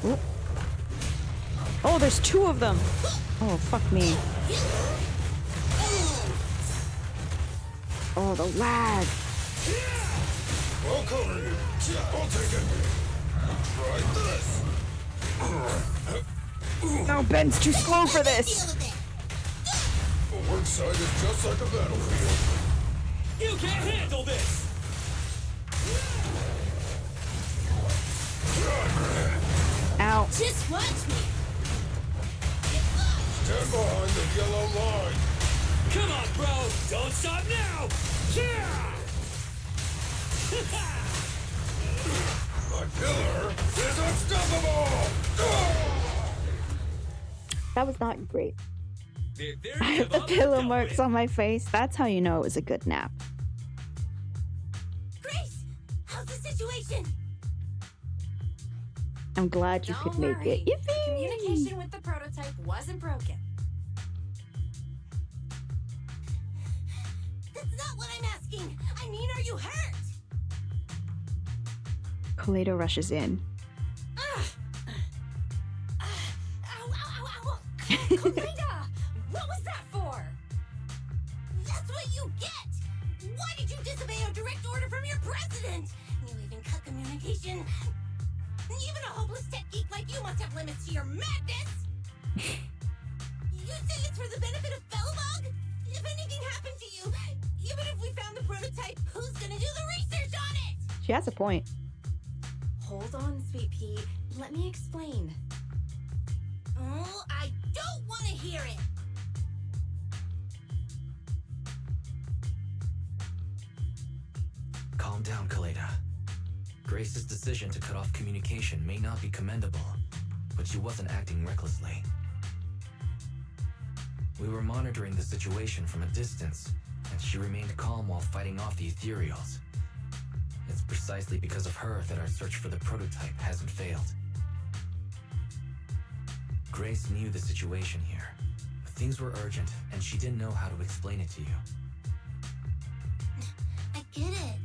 Oh. Oh, there's two of them. Oh, fuck me. Oh, the lag. I'll cover you. I'll take it. Try this. No, Ben's too slow for this. A work site is just like a battlefield. You can't handle this! Ow. Just watch me. Stand behind the yellow line. Come on, bro! Don't stop now! Yeah! My pillar is unstoppable. That was not great. There I have the pillow marks on my face. That's how you know it was a good nap. Grace, how's the situation? I'm glad you Don't could make worry. it. Yippee! Communication with the prototype wasn't broken. That's not what I'm asking. I mean, are you hurt? Kaleido rushes in. Ow, ow, ow, ow. Kaleda! What was that for? That's what you get. Why did you disobey a direct order from your president? You even cut communication. Even a hopeless tech geek like you must have limits to your madness. You say it's for the benefit of Belobog? If anything happened to you, even if we found the prototype, who's gonna do the research on it? She has a point. Hold on, Sweet Pea. Let me explain. Oh, I don't want to hear it. Calm down, Kaleda. Grace's decision to cut off communication may not be commendable, but she wasn't acting recklessly. We were monitoring the situation from a distance, and she remained calm while fighting off the ethereals. It's precisely because of her that our search for the prototype hasn't failed. Grace knew the situation here. Things were urgent, and she didn't know how to explain it to you. I get it.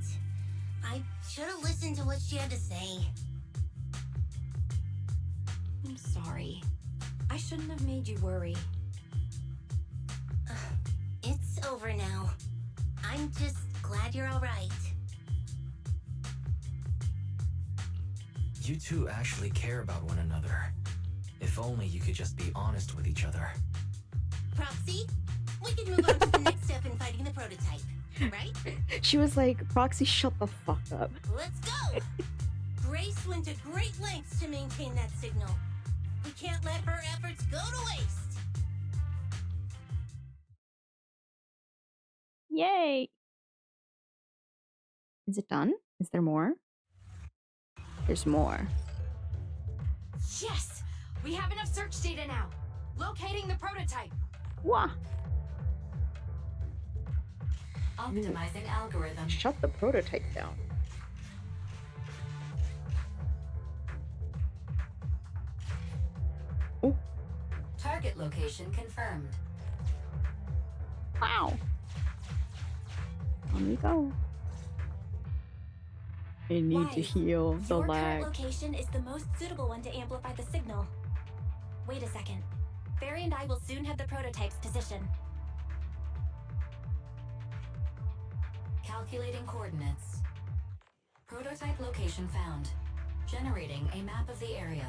I should have listened to what she had to say. I'm sorry. I shouldn't have made you worry. It's over now. I'm just glad you're all right. You two actually care about one another. If only you could just be honest with each other. Proxy, we can move on to the next step in fighting the prototype, right? She was like, Proxy, shut the fuck up. Let's go! Grace went to great lengths to maintain that signal. We can't let her efforts go to waste. Yay! Is it done? Is there more? There's more. Yes! We have enough search data now. Locating the prototype. Wah! Optimizing algorithm. Shut the prototype down. Oh, Target location confirmed. wow. On we go. I need to Wise, heal the your lag. current location is the most suitable one to amplify the signal. Wait a second. Barry and I will soon have the prototype's position. Calculating coordinates. Prototype location found. Generating a map of the area.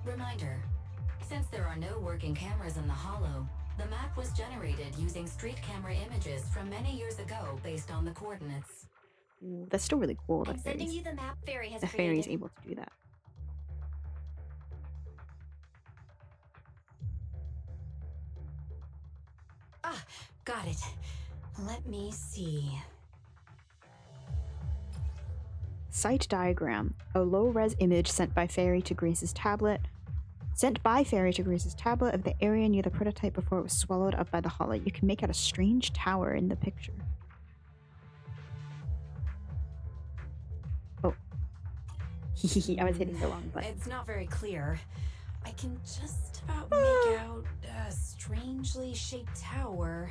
Reminder. Since there are no working cameras in the Hollow, the map was generated using street camera images from many years ago based on the coordinates. Ooh, that's still really cool. I'm sending you the map Fairy has The created. fairy's able to do that. Ah, got it. Let me see. Site diagram. A low-res image sent by Fairy to Grace's tablet. Sent by Fairy to Grace's tablet of the area near the prototype before it was swallowed up by the hollow. You can make out a strange tower in the picture. Oh. I was hitting the wrong button. It's not very clear. I can just about make out a strangely shaped tower.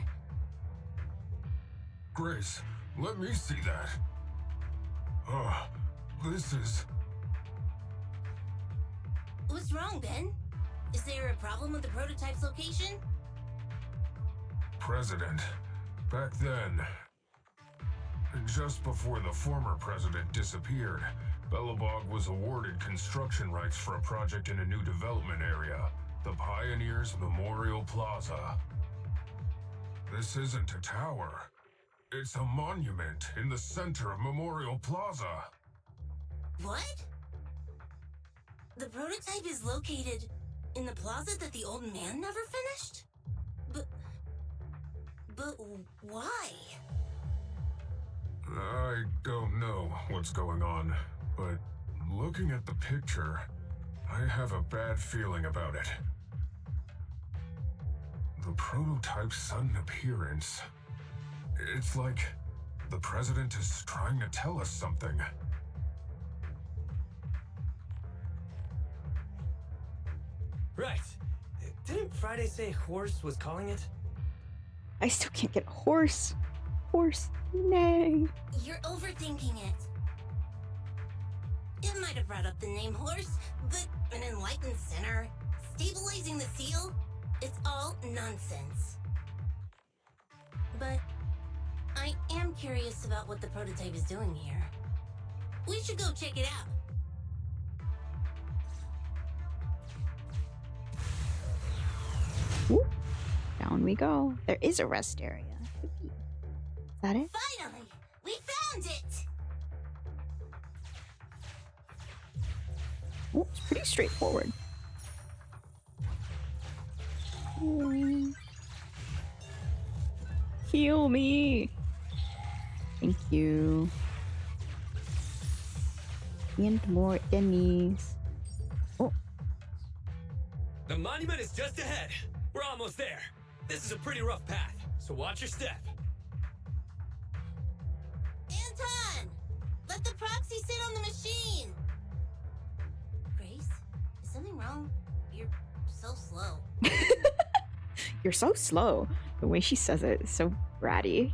Grace, let me see that. Oh, this is... What's wrong, Ben? Is there a problem with the prototype's location? President. Back then, just before the former president disappeared, Belobog was awarded construction rights for a project in a new development area, the Pioneers Memorial Plaza. This isn't a tower. It's a monument in the center of Memorial Plaza. What? The prototype is located in the plaza that the old man never finished? But why? I don't know what's going on, but looking at the picture, I have a bad feeling about it. The prototype's sudden appearance. It's like the president is trying to tell us something. Right. Didn't Friday say horse was calling it? I still can't get horse. Horse. Nay. You're overthinking it. It might have brought up the name horse, but an enlightened center, stabilizing the seal, it's all nonsense. But I am curious about what the prototype is doing here. We should go check it out. Ooh. Down we go. There is a rest area. Is that it? Finally! We found it! Oh, it's pretty straightforward. Heal me. Thank you. And more enemies. Oh. The monument is just ahead. We're almost there. This is a pretty rough path, so watch your step. Anton! Let the proxy sit on the machine! Grace, is something wrong? You're so slow. You're so slow. The way she says it is so bratty.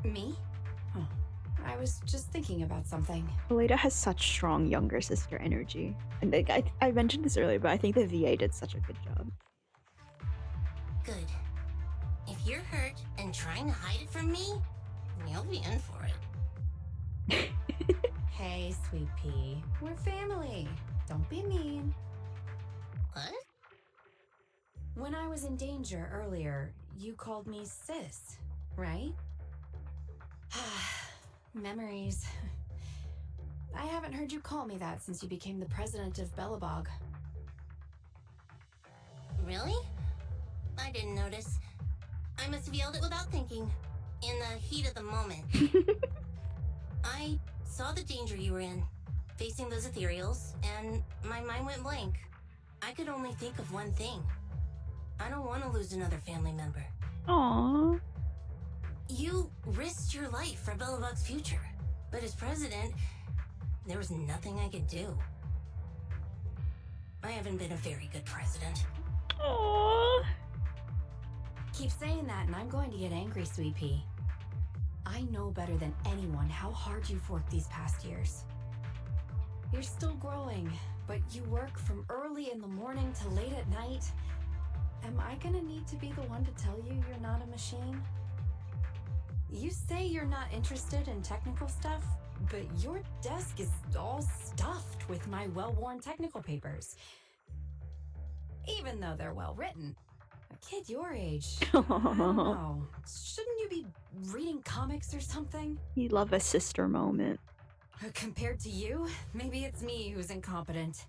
Me? Oh, I was just thinking about something. Helena has such strong younger sister energy. And I mentioned this earlier, but I think the VA did such a good job. Good. If you're hurt and trying to hide it from me, you'll be in for it. Hey, sweet pea. We're family. Don't be mean. What? When I was in danger earlier, you called me sis, right? Memories. I haven't heard you call me that since you became the president of Belobog. Really? I didn't notice. I must have yelled it without thinking, in the heat of the moment. I saw the danger you were in, facing those ethereals, and my mind went blank. I could only think of one thing. I don't want to lose another family member. Aww. You risked your life for Belobog's future, but as president, there was nothing I could do. I haven't been a very good president. Aww. Keep saying that and I'm going to get angry, sweet pea. I know better than anyone how hard you've worked these past years. You're still growing, but you work from early in the morning to late at night. Am I gonna need to be the one to tell you you're not a machine? You say you're not interested in technical stuff, but your desk is all stuffed with my well-worn technical papers. Even though they're well written. A kid your age, I don't know. Shouldn't you be reading comics or something? You love a sister moment. Compared to you, maybe it's me who's incompetent.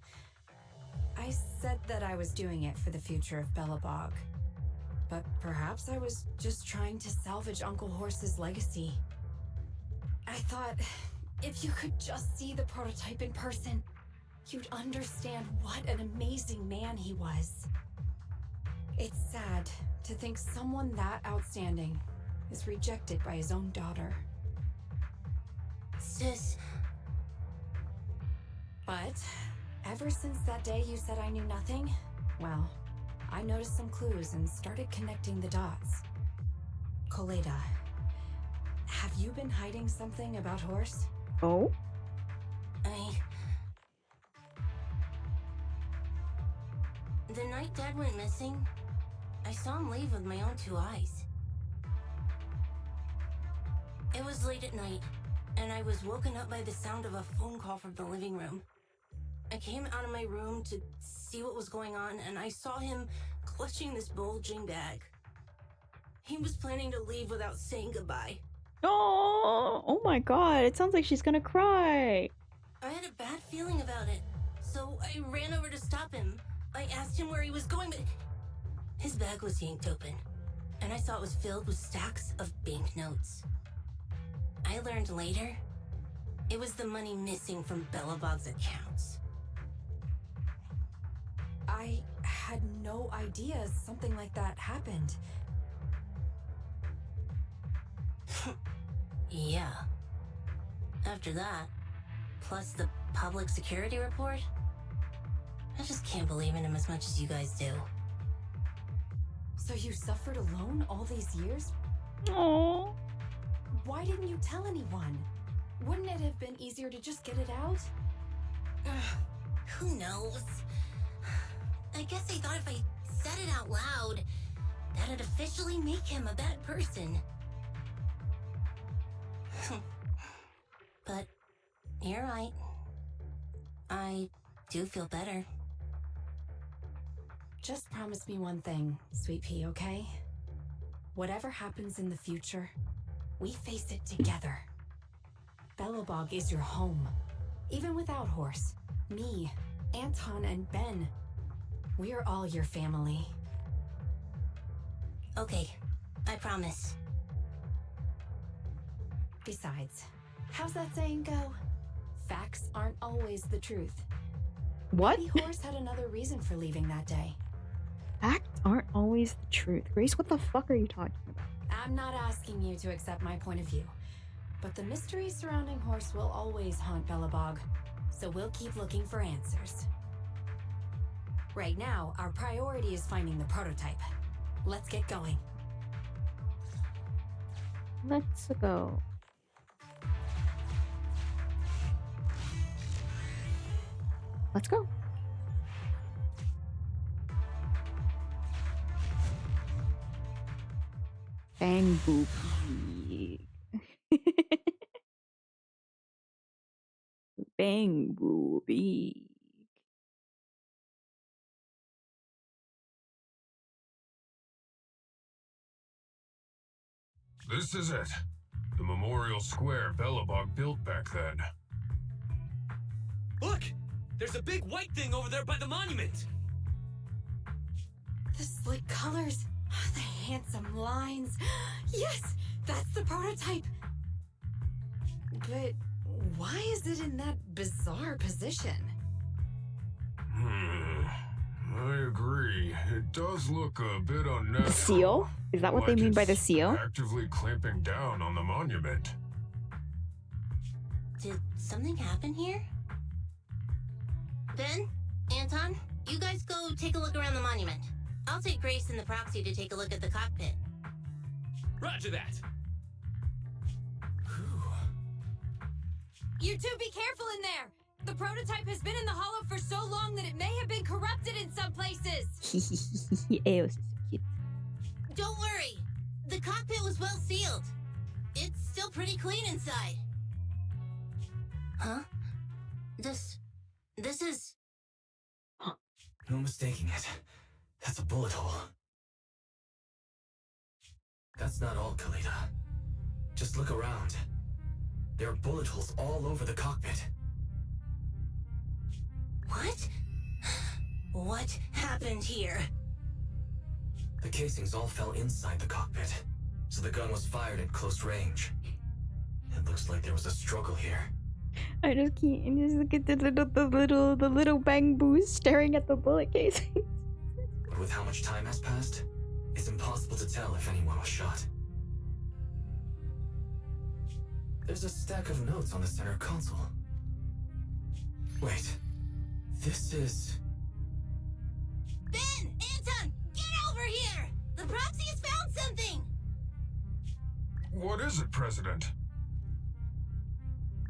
I said that I was doing it for the future of Belobog. But perhaps I was just trying to salvage Uncle Horse's legacy. I thought, If you could just see the prototype in person, you'd understand what an amazing man he was. It's sad to think someone that outstanding is rejected by his own daughter. Sis, But ever since that day you said I knew nothing, well, I noticed some clues and started connecting the dots. Koleda, have you been hiding something about Horse? Oh? The night Dad went missing, I saw him leave with my own 2 eyes. It was late at night, and I was woken up by the sound of a phone call from the living room. I came out of my room to see what was going on, and I saw him clutching this bulging bag. He was planning to leave without saying goodbye. Oh my god, it sounds like she's gonna cry. I had a bad feeling about it, so I ran over to stop him. I asked him where he was going, but his bag was yanked open, and I saw it was filled with stacks of banknotes. I learned later, it was the money missing from Belobog's accounts. I had no idea something like that happened. Yeah. After that, plus the public security report, I just can't believe in him as much as you guys do. So you suffered alone all these years? Oh. Why didn't you tell anyone? Wouldn't it have been easier to just get it out? Who knows? I guess I thought if I said it out loud, that'd officially make him a bad person. But you're right. I do feel better. Just promise me one thing, Sweet Pea, okay? Whatever happens in the future, we face it together. Belobog is your home. Even without Horse, me, Anton, and Ben, we are all your family. Okay, I promise. Besides, how's that saying go? Facts aren't always the truth. What? Maybe Horse had another reason for leaving that day. Facts aren't always the truth. Grace, what the fuck are you talking about? I'm not asking you to accept my point of view, but the mystery surrounding Horse will always haunt Belobog, so we'll keep looking for answers. Right now, our priority is finding the prototype. Let's get going. Let's go. Let's go. Bang boop. Bang boopy. This is it. The memorial square Belobog built back then. Look! There's a big white thing over there by the monument! The slick colors, the handsome lines. Yes, that's the prototype. But why is it in that bizarre position? I agree. It does look a bit unnatural. The seal? Is that what they mean by the it's seal? Actively clamping down on the monument. Did something happen here? Ben? Anton? You guys go take a look around the monument. I'll take Grace and the proxy to take a look at the cockpit. Roger that! You two be careful in there! The prototype has been in the hollow for so long that it may have been corrupted in some places! Ew, so cute. Don't worry. The cockpit was well sealed. It's still pretty clean inside. Huh? This is... No mistaking it. That's a bullet hole. That's not all, Kalita. Just look around. There are bullet holes all over the cockpit. What? What happened here? The casings all fell inside the cockpit, so the gun was fired at close range. It looks like there was a struggle here. I just can't. And just look at the little bamboos staring at the bullet casing. But with how much time has passed, it's impossible to tell if anyone was shot. There's a stack of notes on the center console. Wait, this is... Ben! Anton! Get over here! The proxy has found something! What is it, President?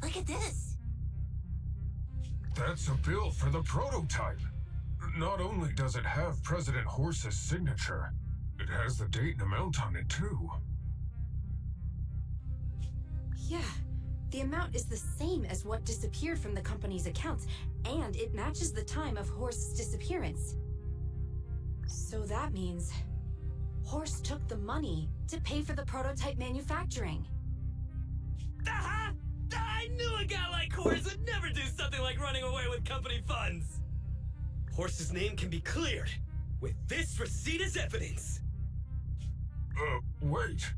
Look at this. That's a bill for the prototype. Not only does it have President Horse's signature, it has the date and amount on it, too. Yeah, the amount is the same as what disappeared from the company's accounts, and it matches the time of Horse's disappearance. So that means Horse took the money to pay for the prototype manufacturing. Aha! I knew a guy like Horse would never do something like running away with company funds. Horse's name can be cleared with this receipt as evidence. Wait.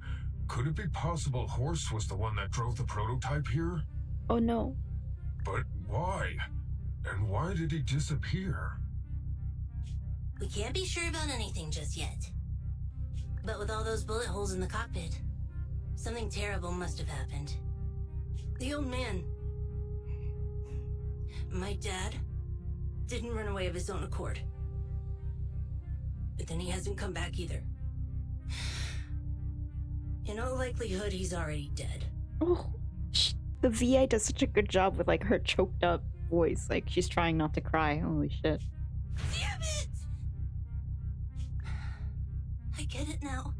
Could it be possible Horse was the one that drove the prototype here? Oh no. But why? And why did he disappear? We can't be sure about anything just yet. But with all those bullet holes in the cockpit, something terrible must have happened. The old man, my dad, didn't run away of his own accord. But then he hasn't come back either. In all likelihood, he's already dead. Oh, the VA does such a good job with like her choked up voice. Like she's trying not to cry. Holy shit. Damn it! I get it now.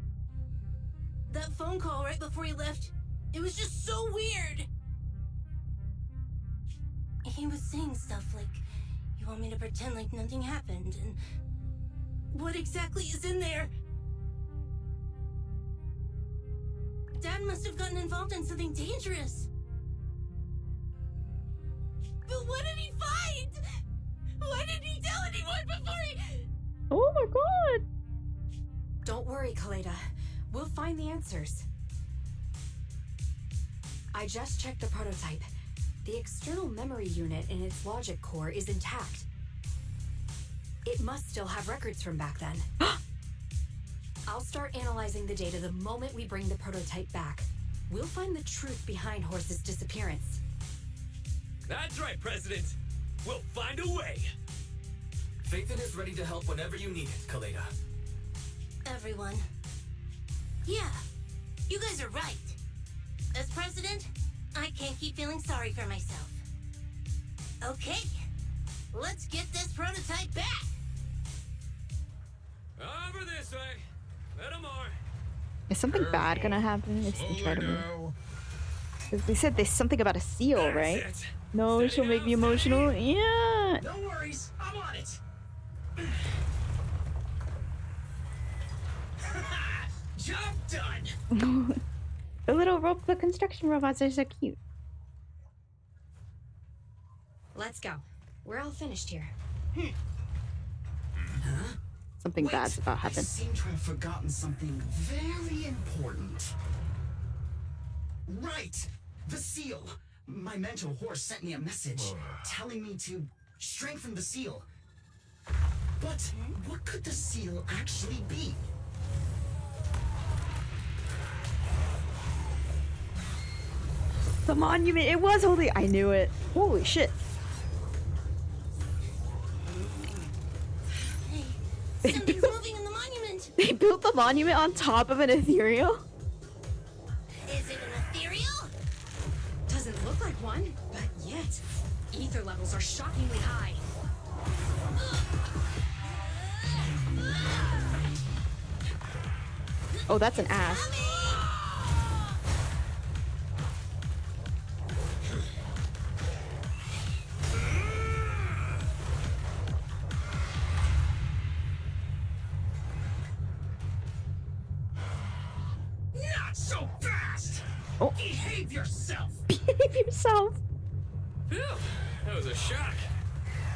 That phone call right before he left, it was just so weird. He was saying stuff like, you want me to pretend like nothing happened, and what exactly is in there? Dad must have gotten involved in something dangerous. But what did he find? Why didn't he tell anyone before he... Oh my god! Don't worry, Kaleda. We'll find the answers. I just checked the prototype. The external memory unit in its logic core is intact. It must still have records from back then. I'll start analyzing the data the moment we bring the prototype back. We'll find the truth behind Horse's disappearance. That's right, President. We'll find a way. Phaethon is ready to help whenever you need it, Kaleda. Everyone. Yeah, you guys are right. As president, I can't keep feeling sorry for myself. Okay, let's get this prototype back. Over this way. Little more. Is something bad gonna happen if they try to move? 'Cause they said there's something about a seal, right? No, she'll make me emotional. Yeah. No worries, I'm on it. Job done. The construction robots are so cute. Let's go. We're all finished here. Something bad's about to I happen. seem to have forgotten something very important. Right! The seal! My mentor Horse sent me a message telling me to strengthen the seal. But what could the seal actually be? The monument! It was holy! I knew it! Holy shit! Hey, something's moving in the monument. They built the monument on top of an ethereal? Is it an ethereal? Doesn't look like one, but yet, ether levels are shockingly high. Oh, that's an ass. Not so fast! Oh. Behave yourself! Behave yourself! Phew, that was a shock.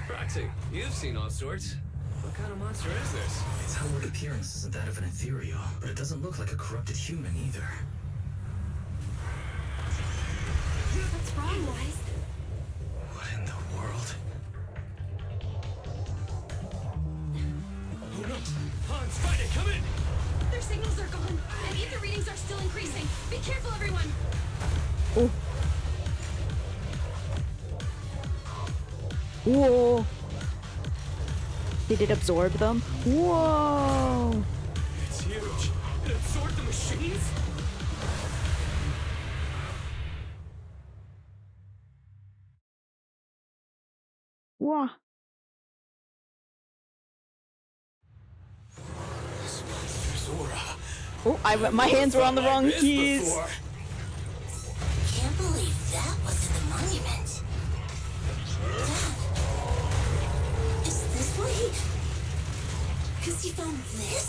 Proxy, you've seen all sorts. What kind of monster is this? Its outward appearance isn't that of an ethereal, but it doesn't look like a corrupted human either. What's wrong, Wise? Oh. Whoa. Did it absorb them? Whoa. It's huge. It absorbed the machines? Whoa. This monster's aura. Oh, my hands were on the wrong keys. Before. Can't believe that was in the monument. Dad, is this what he... Because he found this?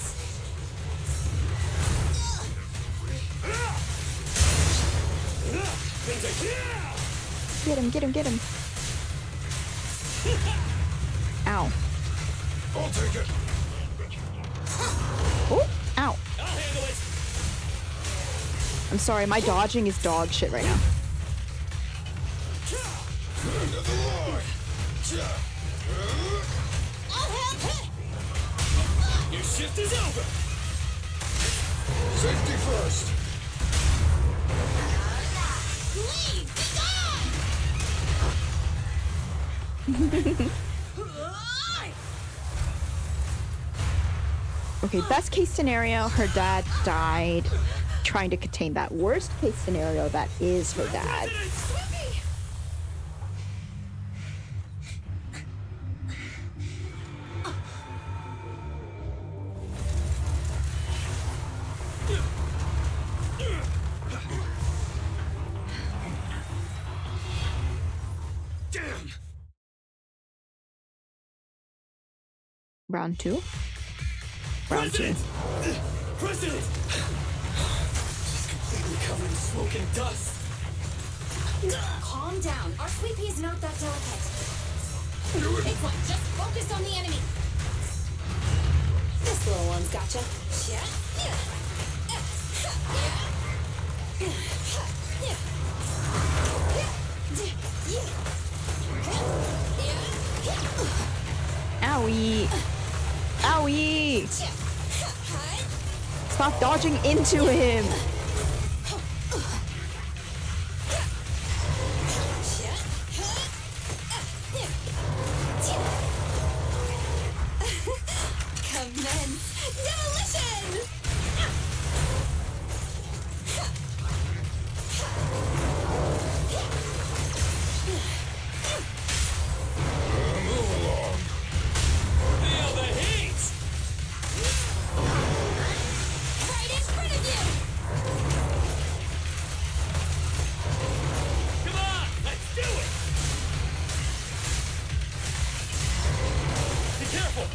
Get him, get him, get him. Ow. I'll take it. Oh, ow. I'll handle it. I'm sorry, my dodging is dog shit right now. I'll help him! Your shift is over. Safety first. Leave! Be gone! Okay, best case scenario, her dad died trying to contain that. Worst case scenario, that is her dad. Damn. Round 2? Round 2. President! She's completely covered in smoke and dust. Calm down. Our sweet pea is not that delicate. Big one, just focus on the enemy. This little one's gotcha. Owie! Owie! Stop dodging into him! Commence demolition! Move along. Feel the heat! Right in front of you! Come on, let's do it! Be careful!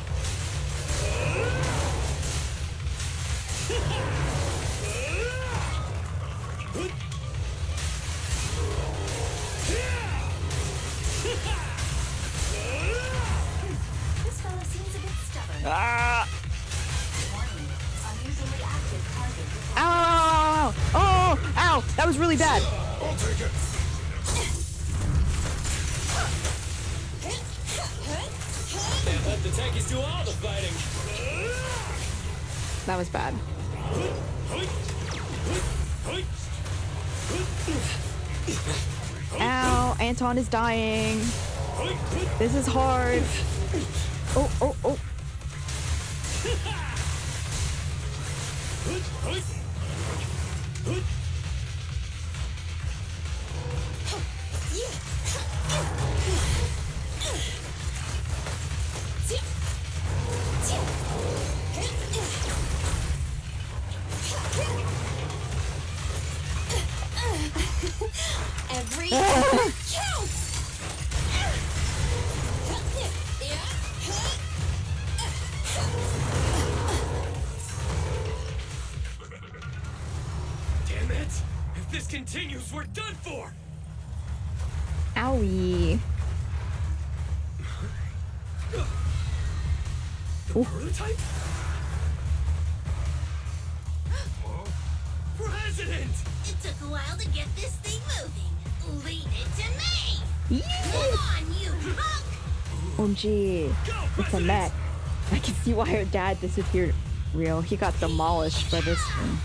This fellow seems a bit stubborn. Ah! Warning. Unusually active target detected. Ow! Oh! Ow! That was really bad. I'll take it. Can't let the tankies do all the fighting. That was bad. Ow! Anton is dying. This is hard. Oh, oh, oh. Every counts! Damn it! If this continues, we're done for! Owie. The prototype? President! It took a while to get this thing moving. Leave it to me! Yeah. Come on, you punk! Oh gee. Go, It's a President! mech. I can see why her dad disappeared. Real. He got demolished by this thing.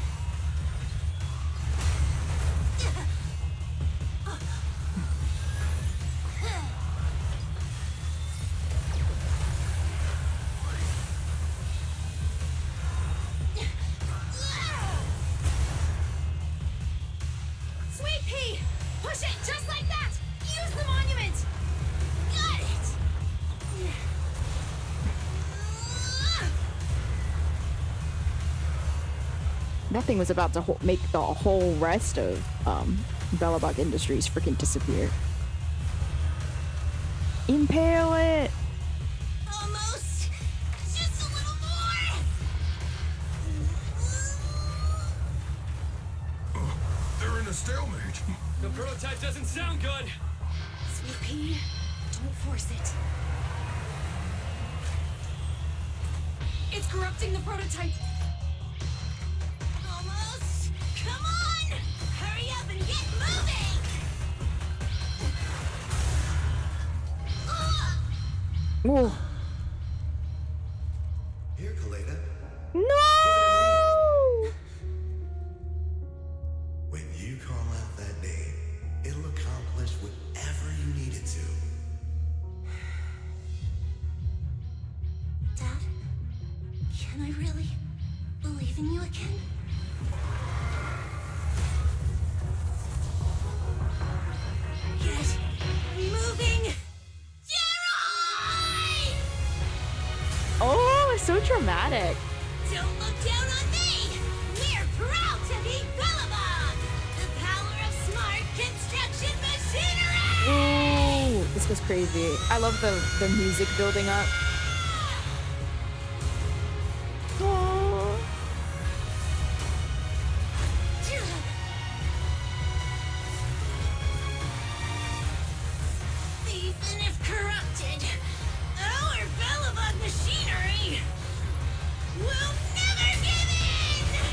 Push it, just like that! Use the monument! Got it! That thing was about to make the whole rest of Belobog Industries freaking disappear. Impale it! Almost! Just a little more! They're in a stalemate. The prototype doesn't sound good. Sweet pea, don't force it. It's corrupting the prototype. Almost! Come on! Hurry up and get moving! Ooh. Here, Kaleda. No! When you call out that name, it'll accomplish whatever you need it to. Dad, can I really believe in you again? Get moving! Jerry! Oh, so dramatic. Don't look down on me! We're proud to be Bellabog! The power of smart construction machinery! Ooh, this was crazy. I love the music building up. Oh. Even if corrupted, our Bellabog machinery will never give in!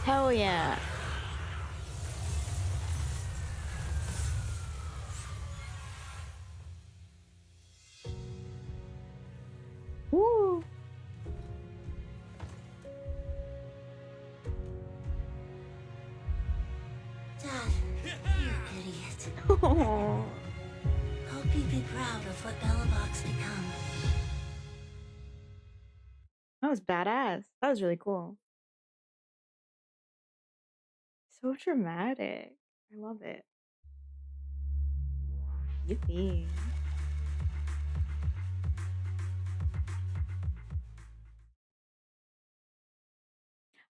Hell yeah. Woo. Dad, you're an idiot. Oh. Hope you'd be proud of what Bellabog's become. That was badass. That was really cool. So dramatic. I love it. Yippee.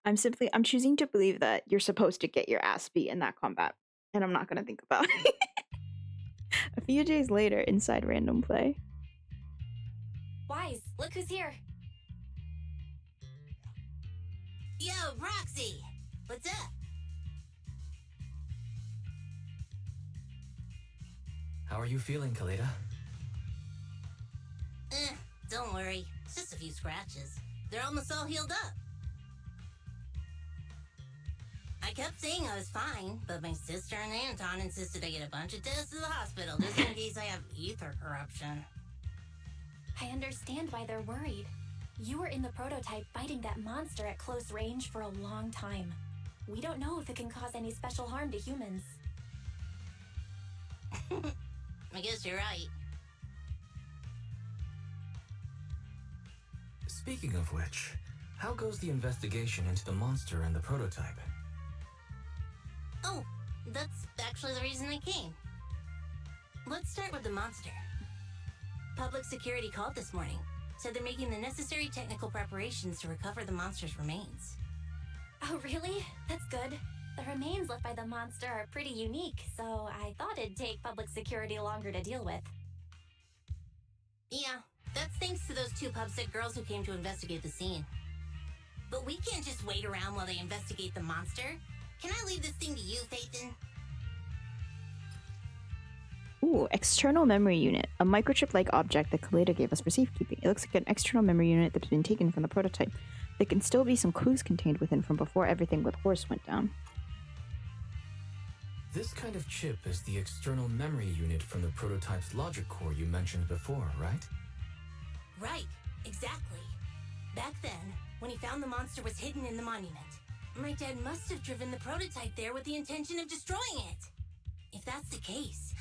I'm choosing to believe that you're supposed to get your ass beat in that combat. And I'm not gonna think about it. A few days later, inside random play. Wise, look who's here. Yo, Proxy! What's up? How are you feeling, Kaleda? Don't worry. It's just a few scratches. They're almost all healed up. I kept saying I was fine, but my sister and Anton insisted I get a bunch of tests to the hospital just in case I have ether corruption. I understand why they're worried. You were in the prototype fighting that monster at close range for a long time. We don't know if it can cause any special harm to humans. I guess you're right. Speaking of which, how goes the investigation into the monster and the prototype? Oh, that's actually the reason I came. Let's start with the monster. Public security called this morning. Said they're making the necessary technical preparations to recover the monster's remains. Oh, really? That's good. The remains left by the monster are pretty unique, so I thought it'd take public security longer to deal with. Yeah, that's thanks to those two pubsec girls who came to investigate the scene. But we can't just wait around while they investigate the monster. Can I leave this thing to you, Phaethon? Ooh, external memory unit. A microchip-like object that Kaleda gave us for safekeeping. It looks like an external memory unit that's been taken from the prototype. There can still be some clues contained within from before everything with Horse went down. This kind of chip is the external memory unit from the prototype's logic core you mentioned before, right? Right, exactly. Back then, when he found the monster was hidden in the monument, my dad must have driven the prototype there with the intention of destroying it. If that's the case,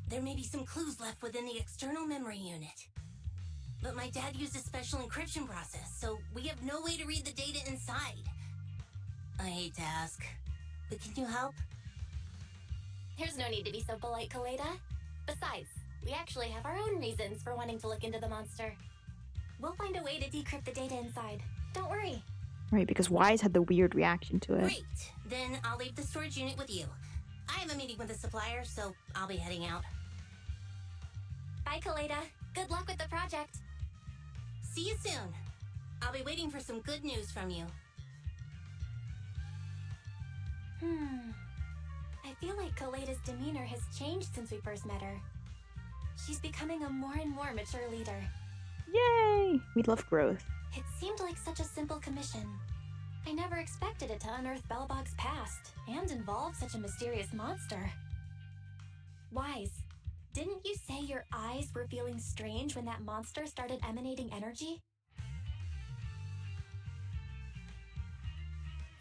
there may be some clues left within the external memory unit. But my dad used a special encryption process, so we have no way to read the data inside. I hate to ask, but can you help? There's no need to be so polite, Kaleda. Besides, we actually have our own reasons for wanting to look into the monster. We'll find a way to decrypt the data inside. Don't worry. Right, because Wise had the weird reaction to it. Great. Then I'll leave the storage unit with you. I have a meeting with the supplier, so I'll be heading out. Bye, Kaleda. Good luck with the project. See you soon. I'll be waiting for some good news from you. I feel like Kaleda's demeanor has changed since we first met her. She's becoming a more and more mature leader. Yay! We love growth. It seemed like such a simple commission. I never expected it to unearth Belobog's past and involve such a mysterious monster. Wise, didn't you say your eyes were feeling strange when that monster started emanating energy?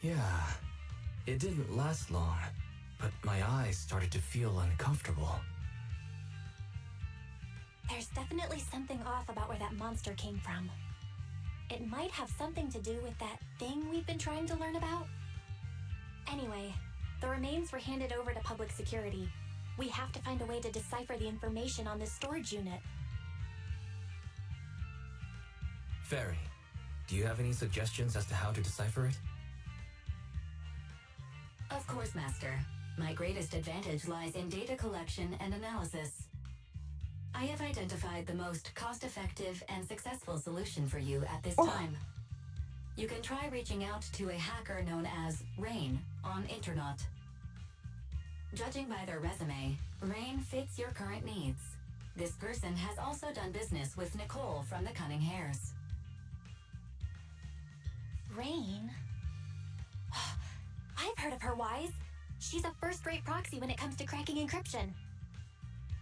Yeah, it didn't last long, but my eyes started to feel uncomfortable. There's definitely something off about where that monster came from. It might have something to do with that thing we've been trying to learn about. Anyway, the remains were handed over to public security. We have to find a way to decipher the information on this storage unit. Fairy, do you have any suggestions as to how to decipher it? Of course, Master. My greatest advantage lies in data collection and analysis. I have identified the most cost-effective and successful solution for you at this time. You can try reaching out to a hacker known as Rain on Internet. Judging by their resume, Rain fits your current needs. This person has also done business with Nicole from the Cunning Hares. Rain? I've heard of her, Wise. She's a first-rate proxy when it comes to cracking encryption.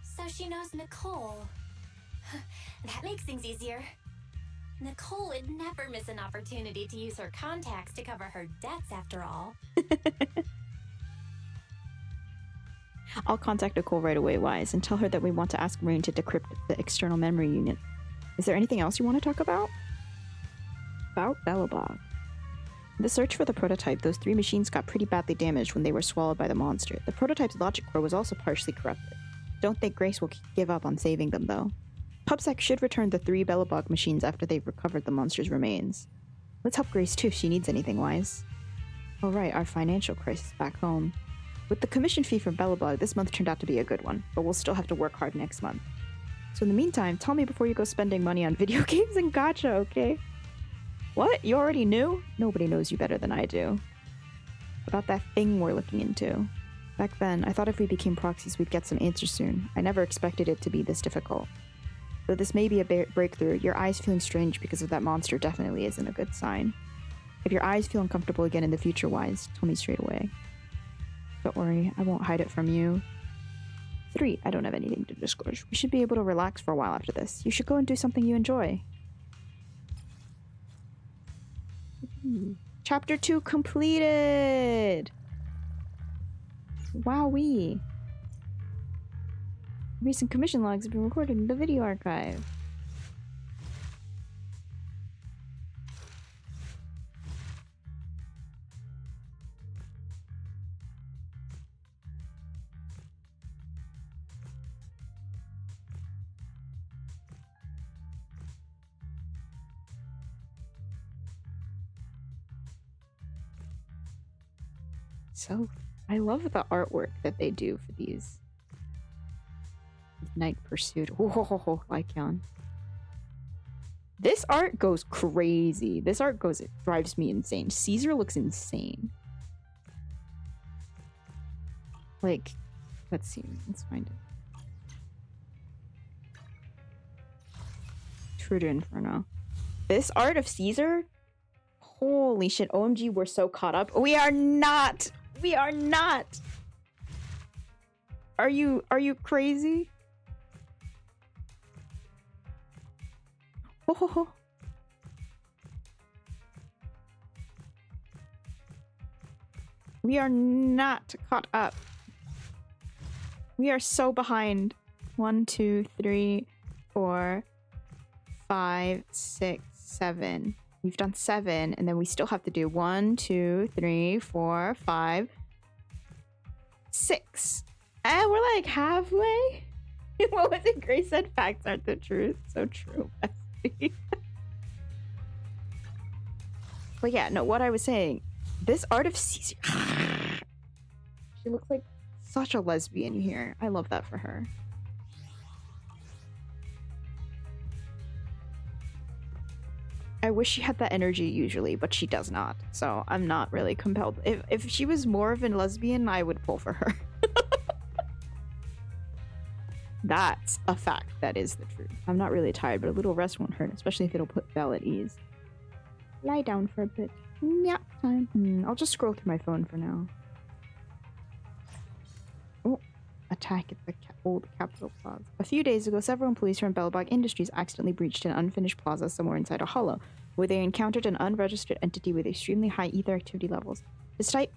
So she knows Nicole. That makes things easier. Nicole would never miss an opportunity to use her contacts to cover her debts, after all. I'll contact Nicole right away, Wise, and tell her that we want to ask Rain to decrypt the external memory unit. Is there anything else you want to talk about? About Belobog. In the search for the prototype, those 3 machines got pretty badly damaged when they were swallowed by the monster. The prototype's logic core was also partially corrupted. Don't think Grace will give up on saving them, though. PubSec should return the 3 Belobog machines after they've recovered the monster's remains. Let's help Grace too if she needs anything, Wise. Alright, our financial crisis back home. With the commission fee from Belobog, this month turned out to be a good one, but we'll still have to work hard next month. So in the meantime, tell me before you go spending money on video games and gacha, okay? What? You already knew? Nobody knows you better than I do. About that thing we're looking into. Back then, I thought if we became proxies we'd get some answers soon. I never expected it to be this difficult. Though this may be a breakthrough, your eyes feeling strange because of that monster definitely isn't a good sign. If your eyes feel uncomfortable again in the future, Wise, tell me straight away. Don't worry, I won't hide it from you. 3, I don't have anything to disclose. We should be able to relax for a while after this. You should go and do something you enjoy. Chapter 2 completed! Wowee. Recent commission logs have been recorded in the video archive. So, I love the artwork that they do for these. Night Pursuit. Oh, Lycan. This art goes crazy. This art goes, it drives me insane. Caesar looks insane. Like, let's see. Let's find it. True to Inferno. This art of Caesar? Holy shit. OMG, we're so caught up. We are not! We are not! Are you crazy? Oh. We are not caught up. We are so behind. 1, 2, 3, 4, 5, 6, 7, We've done 7, and then we still have to do 1, 2, 3, 4, 5, 6. And we're like halfway. What was it? Grace said facts aren't the truth. So true. But yeah, no, what I was saying, this art of Caesar. She looks like such a lesbian here. I love that for her. I wish she had that energy usually, but she does not. So I'm not really compelled. If she was more of a lesbian, I would pull for her. That's a fact. That is the truth. I'm not really tired, but a little rest won't hurt, especially if it'll put Belle at ease. Lie down for a bit. Nap time. I'll just scroll through my phone for now. Oh, attack at the old Capitol Plaza. A few days ago, several employees from Belobog Industries accidentally breached an unfinished plaza somewhere inside a hollow, where they encountered an unregistered entity with extremely high ether activity levels. Despite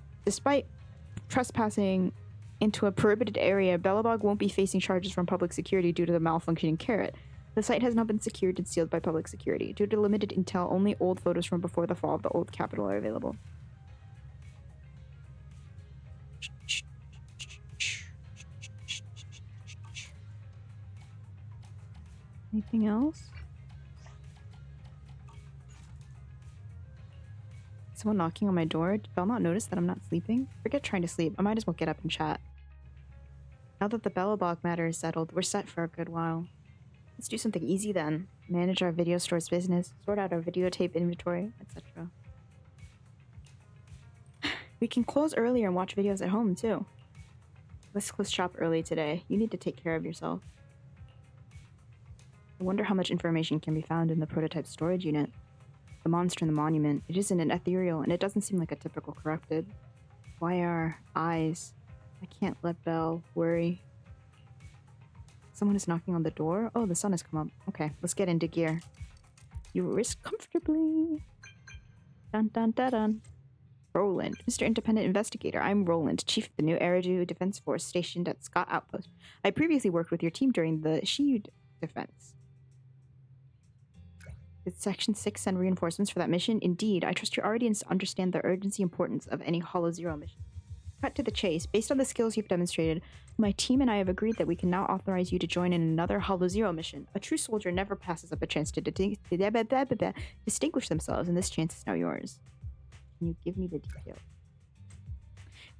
trespassing into a prohibited area, Belobog won't be facing charges from public security due to the malfunctioning carrot. The site has not been secured and sealed by public security. Due to limited intel, only old photos from before the fall of the old Capitol are available. Anything else? Someone knocking on my door? Did Belle not notice that I'm not sleeping? Forget trying to sleep. I might as well get up and chat. Now that the Belobog matter is settled, we're set for a good while. Let's do something easy then. Manage our video store's business, sort out our videotape inventory, etc. We can close earlier and watch videos at home, too. Let's close shop early today. You need to take care of yourself. I wonder how much information can be found in the prototype storage unit. The monster in the monument. It isn't an ethereal, and it doesn't seem like a typical corrupted. Why are eyes? I can't let Belle worry. Someone is knocking on the door? Oh, the sun has come up. Okay, let's get into gear. You risk comfortably. Dun dun dun dun. Roland, Mr. Independent Investigator. I'm Roland, Chief of the New Eridu Defense Force stationed at Scott Outpost. I previously worked with your team during the Shield defense. Did Section 6 send reinforcements for that mission? Indeed. I trust you already understand the urgency and importance of any Hollow Zero mission. Cut to the chase. Based on the skills you've demonstrated, my team and I have agreed that we can now authorize you to join in another Hollow Zero mission. A true soldier never passes up a chance to distinguish themselves, and this chance is now yours. Can you give me the details?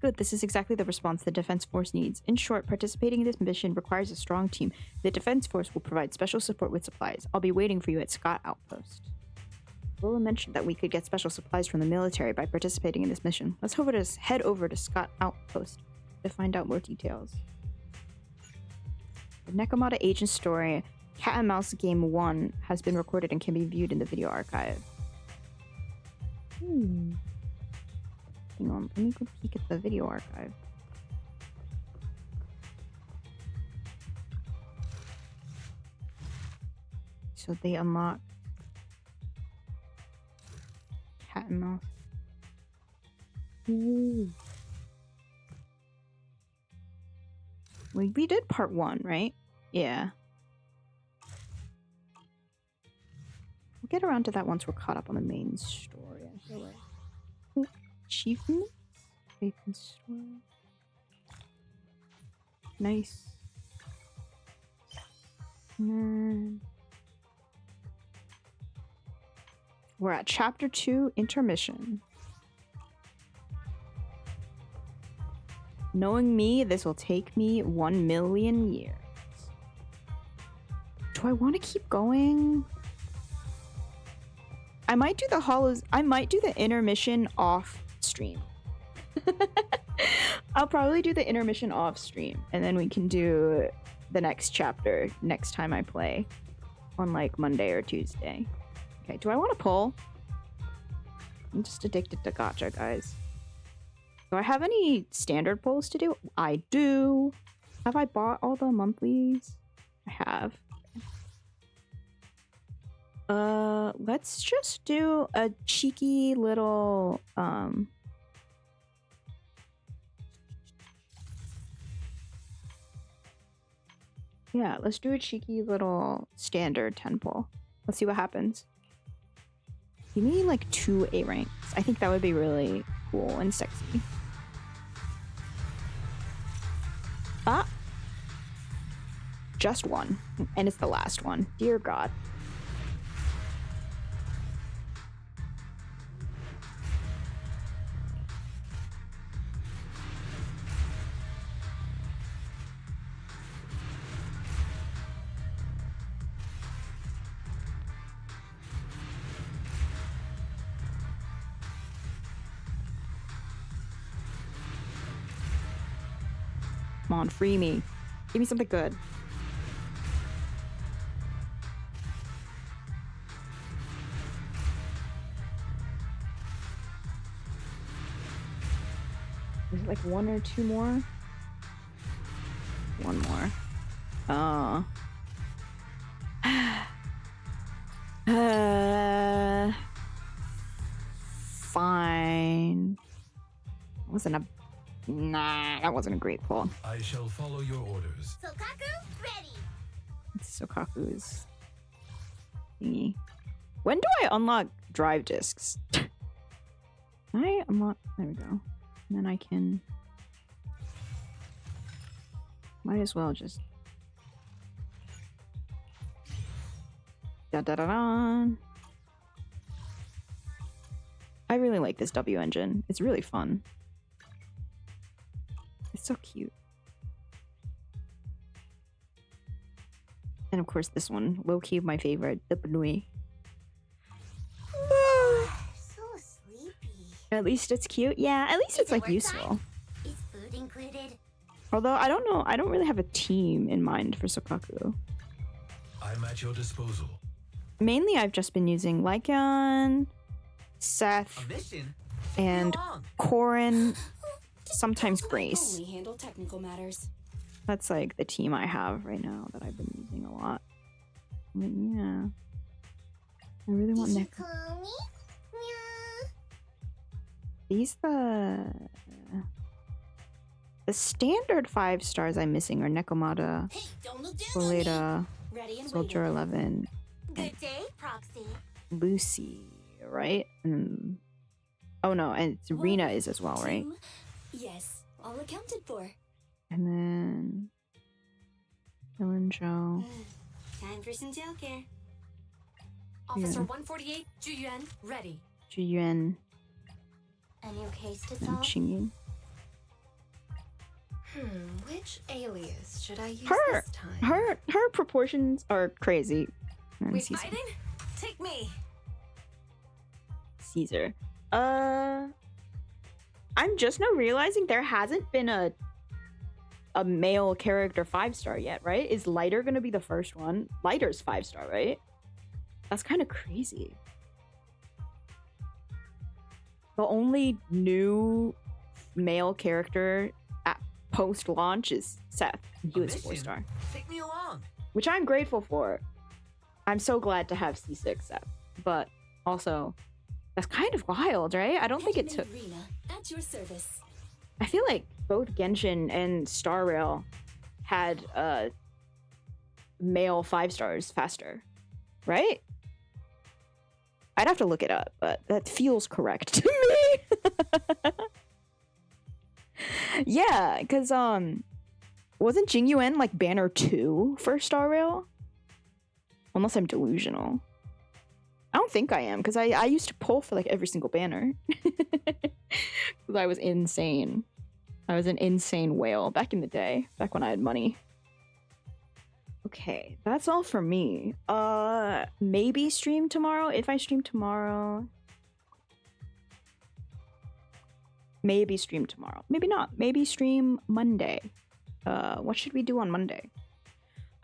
Good, this is exactly the response the Defense Force needs. In short, participating in this mission requires a strong team. The Defense Force will provide special support with supplies. I'll be waiting for you at Scott Outpost. Lola mentioned that we could get special supplies from the military by participating in this mission. Let's head over to Scott Outpost to find out more details. The Nekomata Agent story, Cat and Mouse Game 1, has been recorded and can be viewed in the video archive. Hang on, let me go peek at the video archive. So they unlock Cat and Mouse. Ooh. We did part 1, right? Yeah. We'll get around to that once we're caught up on the main story, I feel like. Ooh, achievements? Faith and story. Nice. We're at Chapter 2, Intermission. Knowing me, this will take me 1,000,000 years. Do I want to keep going? I might do the hollows. I might do the intermission off stream. I'll probably do the intermission off stream, and then we can do the next chapter next time I play on like Monday or Tuesday. Okay, do I want to pull? I'm just addicted to gacha, guys. Do I have any standard pulls to do? I do. Have I bought all the monthlies? I have. Let's just do a cheeky little, yeah, let's do a cheeky little standard 10 pull. Let's see what happens. Give me like 2 A ranks. I think that would be really cool and sexy. Ah! Just one. And it's the last one. Dear God. Come on, free me. Give me something good. Is it like 1 or 2 more? 1 more. Oh. Fine. That wasn't a great pull. I shall follow your orders. Sokaku, ready. It's Sokaku's thingy. When do I unlock drive discs? I unlock. There we go. And then I can. Might as well just. Da da da da. I really like this W engine. It's really fun. It's so cute. And of course this one, low-key my favorite, the Bnui. So sleepy. At least it's cute. Yeah, at least it's like useful. Is food included? Although I don't know, I don't really have a team in mind for Sokaku. I'm at your disposal. Mainly I've just been using Lycan, Seth, and Corin, sometimes Grace. Only handle technical matters. That's like the team I have right now that I've been using a lot. But yeah. I really want Nick. Call me? Yeah. These the standard 5 stars I'm missing are Nekomata, Hey, don't look down Boleta, Ready and Soldier waiting. 11, Good day, Proxy. Lucy, right? And oh no, and Rena is as well, right? Yes, all accounted for. And then Dylan Joe. Time for some tailcare. Officer Yeah. 148, Juyuan, ready. Juyuan A new case to and solve. Chingyun. Which alias should I use Her this time? her proportions are crazy. And We Caesar. fighting? Take me. Caesar. I'm just now realizing there hasn't been a male character 5-star yet, right? Is Lighter gonna be the first one? Lighter's 5-star, right? That's kind of crazy. The only new male character at post-launch is Seth. He was 4-star. Take me along. Which I'm grateful for. I'm so glad to have C6 Seth. But also, that's kind of wild, right? I don't think it took... Rena, at your service. I feel like both Genshin and Star Rail had male 5-stars faster, right? I'd have to look it up, but that feels correct to me. Yeah, because wasn't Jingyuan like banner 2 for Star Rail? Unless I'm delusional. I don't think I am, because I used to pull for like every single banner. Because I was insane. I was an insane whale back in the day, back when I had money. Okay, that's all for me. Maybe stream tomorrow. If I stream tomorrow, maybe stream tomorrow. Maybe not. Maybe stream Monday. What should we do on Monday?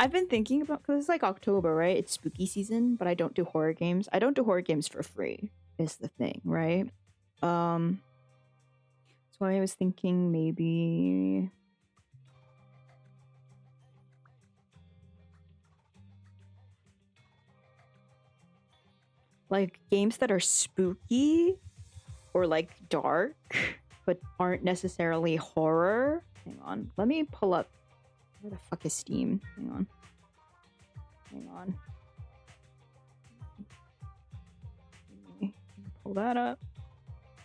I've been thinking about, because it's like October, right? It's spooky season, but I don't do horror games. I don't do horror games for free, is the thing, right? So I was thinking maybe... like games that are spooky or like dark, but aren't necessarily horror. Hang on, let me pull up. Where the fuck is Steam? Hang on. Hang on. pull that up.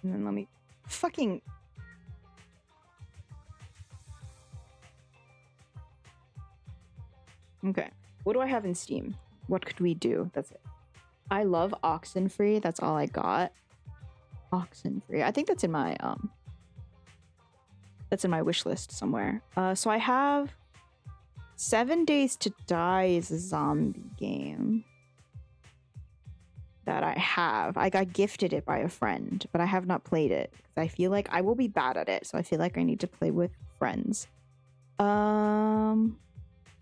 And then let me fucking... Okay. What do I have in Steam? What could we do? That's it. I love Oxenfree. That's all I got. Oxenfree. I think that's in my wish list somewhere. So I have 7 Days to Die is a zombie game that I have. I got gifted it by a friend, but I have not played it because I feel like I will be bad at it. So I feel like I need to play with friends. I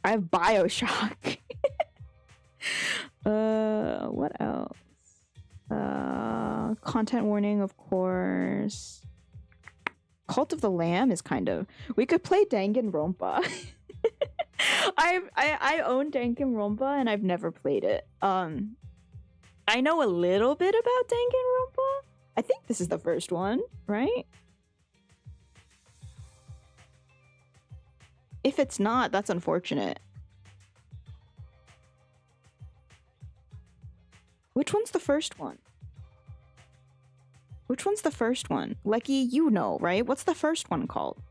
have BioShock. What else? Content warning, of course. Cult of the Lamb is kind of... We could play Danganronpa. I own Danganronpa and I've never played it. I know a little bit about Danganronpa. I think this is the first one, right? If it's not, that's unfortunate. Which one's the first one? Which one's the first one? Lecky, you know, right? What's the first one called?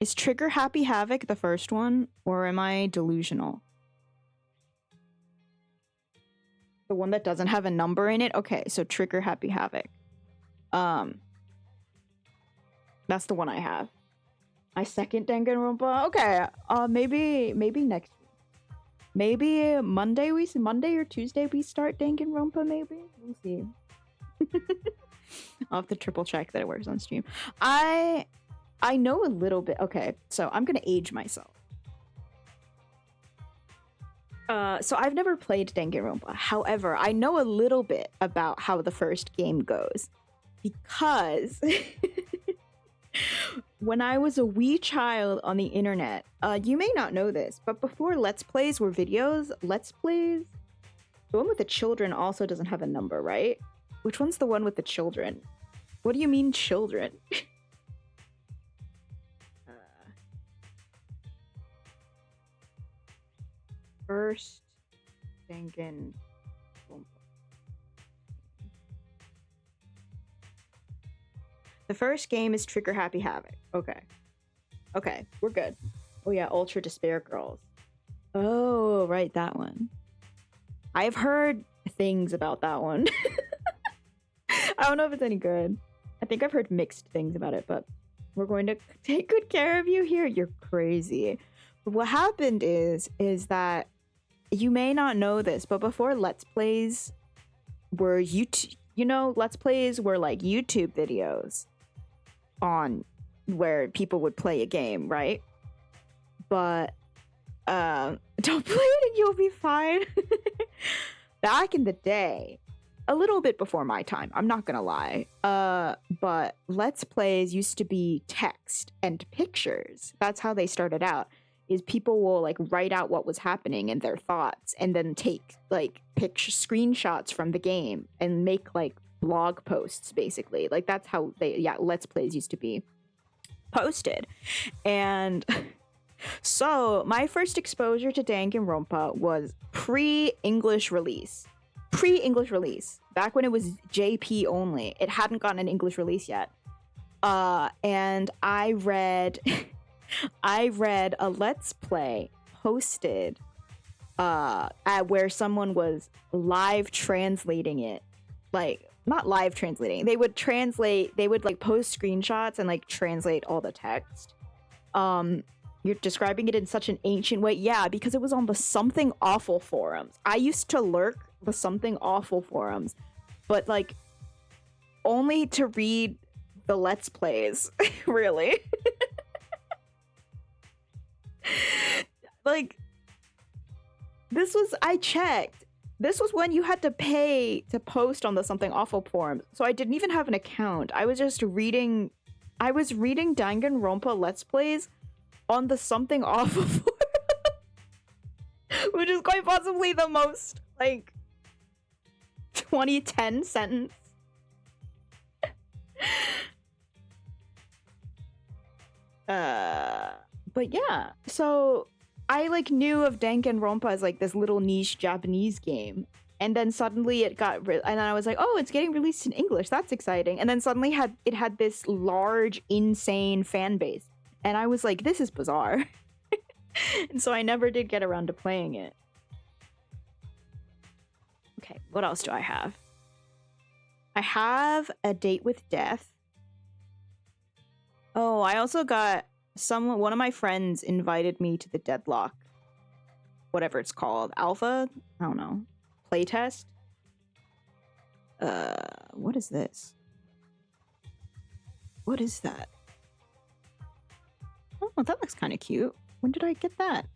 Is Trigger Happy Havoc the first one? Or am I delusional? The one that doesn't have a number in it? Okay, so Trigger Happy Havoc. That's the one I have. I second Danganronpa. Okay, maybe next week. Maybe Monday or Tuesday we start Danganronpa. Maybe we'll see. I'll have to triple check that it works on stream. I know a little bit. Okay, so I'm gonna age myself. So I've never played Danganronpa. However, I know a little bit about how the first game goes because. When I was a wee child on the internet, you may not know this, but before Let's Plays were videos, Let's Plays, the one with the children also doesn't have a number, right? Which one's the one with the children? What do you mean children? First Danganronpa. The first game is Trigger Happy Havoc. Okay. Okay, we're good. Oh yeah, Ultra Despair Girls. Oh, right, that one. I've heard things about that one. I don't know if it's any good. I think I've heard mixed things about it, but we're going to take good care of you here. You're crazy. But what happened is that you may not know this, but before Let's Plays were YouTube, you know, Let's Plays were like YouTube videos on where people would play a game, right? But don't play it and you'll be fine. Back in the day, a little bit before my time, I'm not gonna lie, but Let's Plays used to be text and pictures. That's how they started out, is people will like write out what was happening and their thoughts and then take like picture screenshots from the game and make like blog posts, basically. Like that's how Let's Plays used to be posted. And so my first exposure to Danganronpa was pre-English release, back when it was JP only. It hadn't gotten an English release yet. And I read a Let's Play posted at where someone was live translating it, like not live translating. They would like post screenshots and like translate all the text. You're describing it in such an ancient way. Yeah, because it was on the Something Awful forums. I used to lurk the Something Awful forums, but like only to read the Let's Plays, really. Like I checked. This was when you had to pay to post on the Something Awful forums. So I didn't even have an account. I was just reading. I was reading Danganronpa Let's Plays on the Something Awful forum, which is quite possibly the most like 2010 sentence. But yeah, so I like knew of Danganronpa as like this little niche Japanese game, and then suddenly it got and then I was like, oh, it's getting released in English. That's exciting. And then suddenly it had this large, insane fan base, and I was like, this is bizarre. And so I never did get around to playing it. Okay, what else do I have? I have A Date with Death. Oh, I also got one of my friends invited me to the Deadlock, whatever it's called, alpha, I don't know, playtest. What is this? What is that? Oh, that looks kind of cute. When did I get that?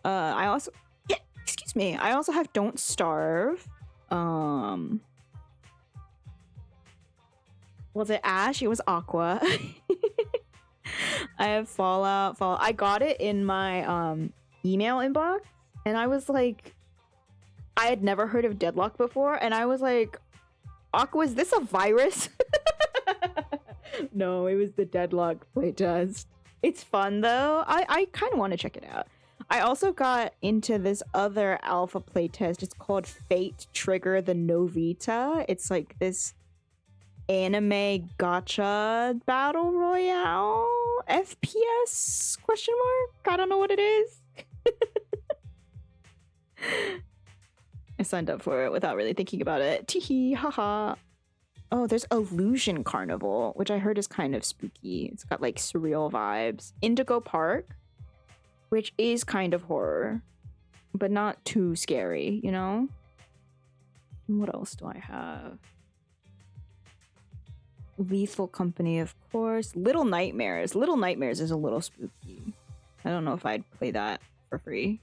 I also, yeah, excuse me. I also have Don't Starve. Was it Ash? It was Aqua. I have Fallout. I got it in my email inbox, and I was like, I had never heard of Deadlock before, and I was like, Aqua, is this a virus? No, it was the Deadlock playtest. It's fun though. I kind of want to check it out. I also got into this other alpha playtest. It's called Fate Trigger the Novita. It's like this anime gacha battle royale FPS question mark. I don't know what it is. I signed up for it without really thinking about it. Teehee, haha. Oh, there's Illusion Carnival, which I heard is kind of spooky. It's got like surreal vibes. Indigo Park, which is kind of horror, but not too scary, you know? What else do I have? Lethal Company, of course. Little Nightmares. Little Nightmares is a little spooky. I don't know if I'd play that for free.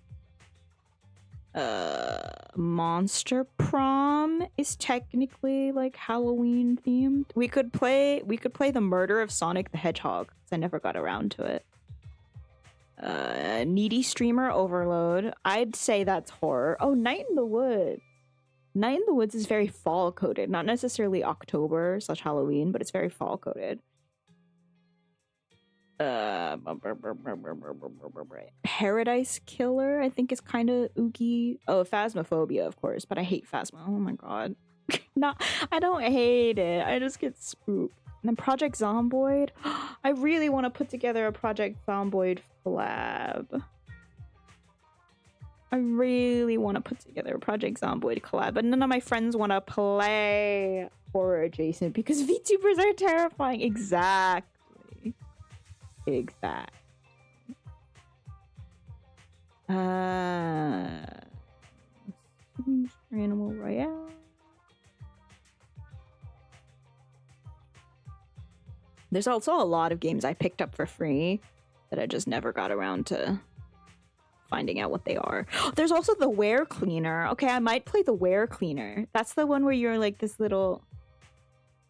Monster Prom is technically like Halloween themed. We could play the Murder of Sonic the Hedgehog, because I never got around to it. Needy Streamer Overload. I'd say that's horror. Oh, Night in the Woods. Night in the Woods is very fall coded, not necessarily October / Halloween, but it's very fall coded. Paradise Killer, I think is kind of oogie. Oh, Phasmophobia, of course, but I hate Phasmo. Oh my god. No, I don't hate it. I just get spooked. And then Project Zomboid. I really want to put together a Project Zomboid collab. I really want to put together a Project Zomboid collab, but none of my friends want to play horror adjacent because VTubers are terrifying. Exactly. Animal Royale. There's also a lot of games I picked up for free that I just never got around to finding out what they are. There's also the Ware Cleaner. Okay, I might play the Ware Cleaner. That's the one where you're like this little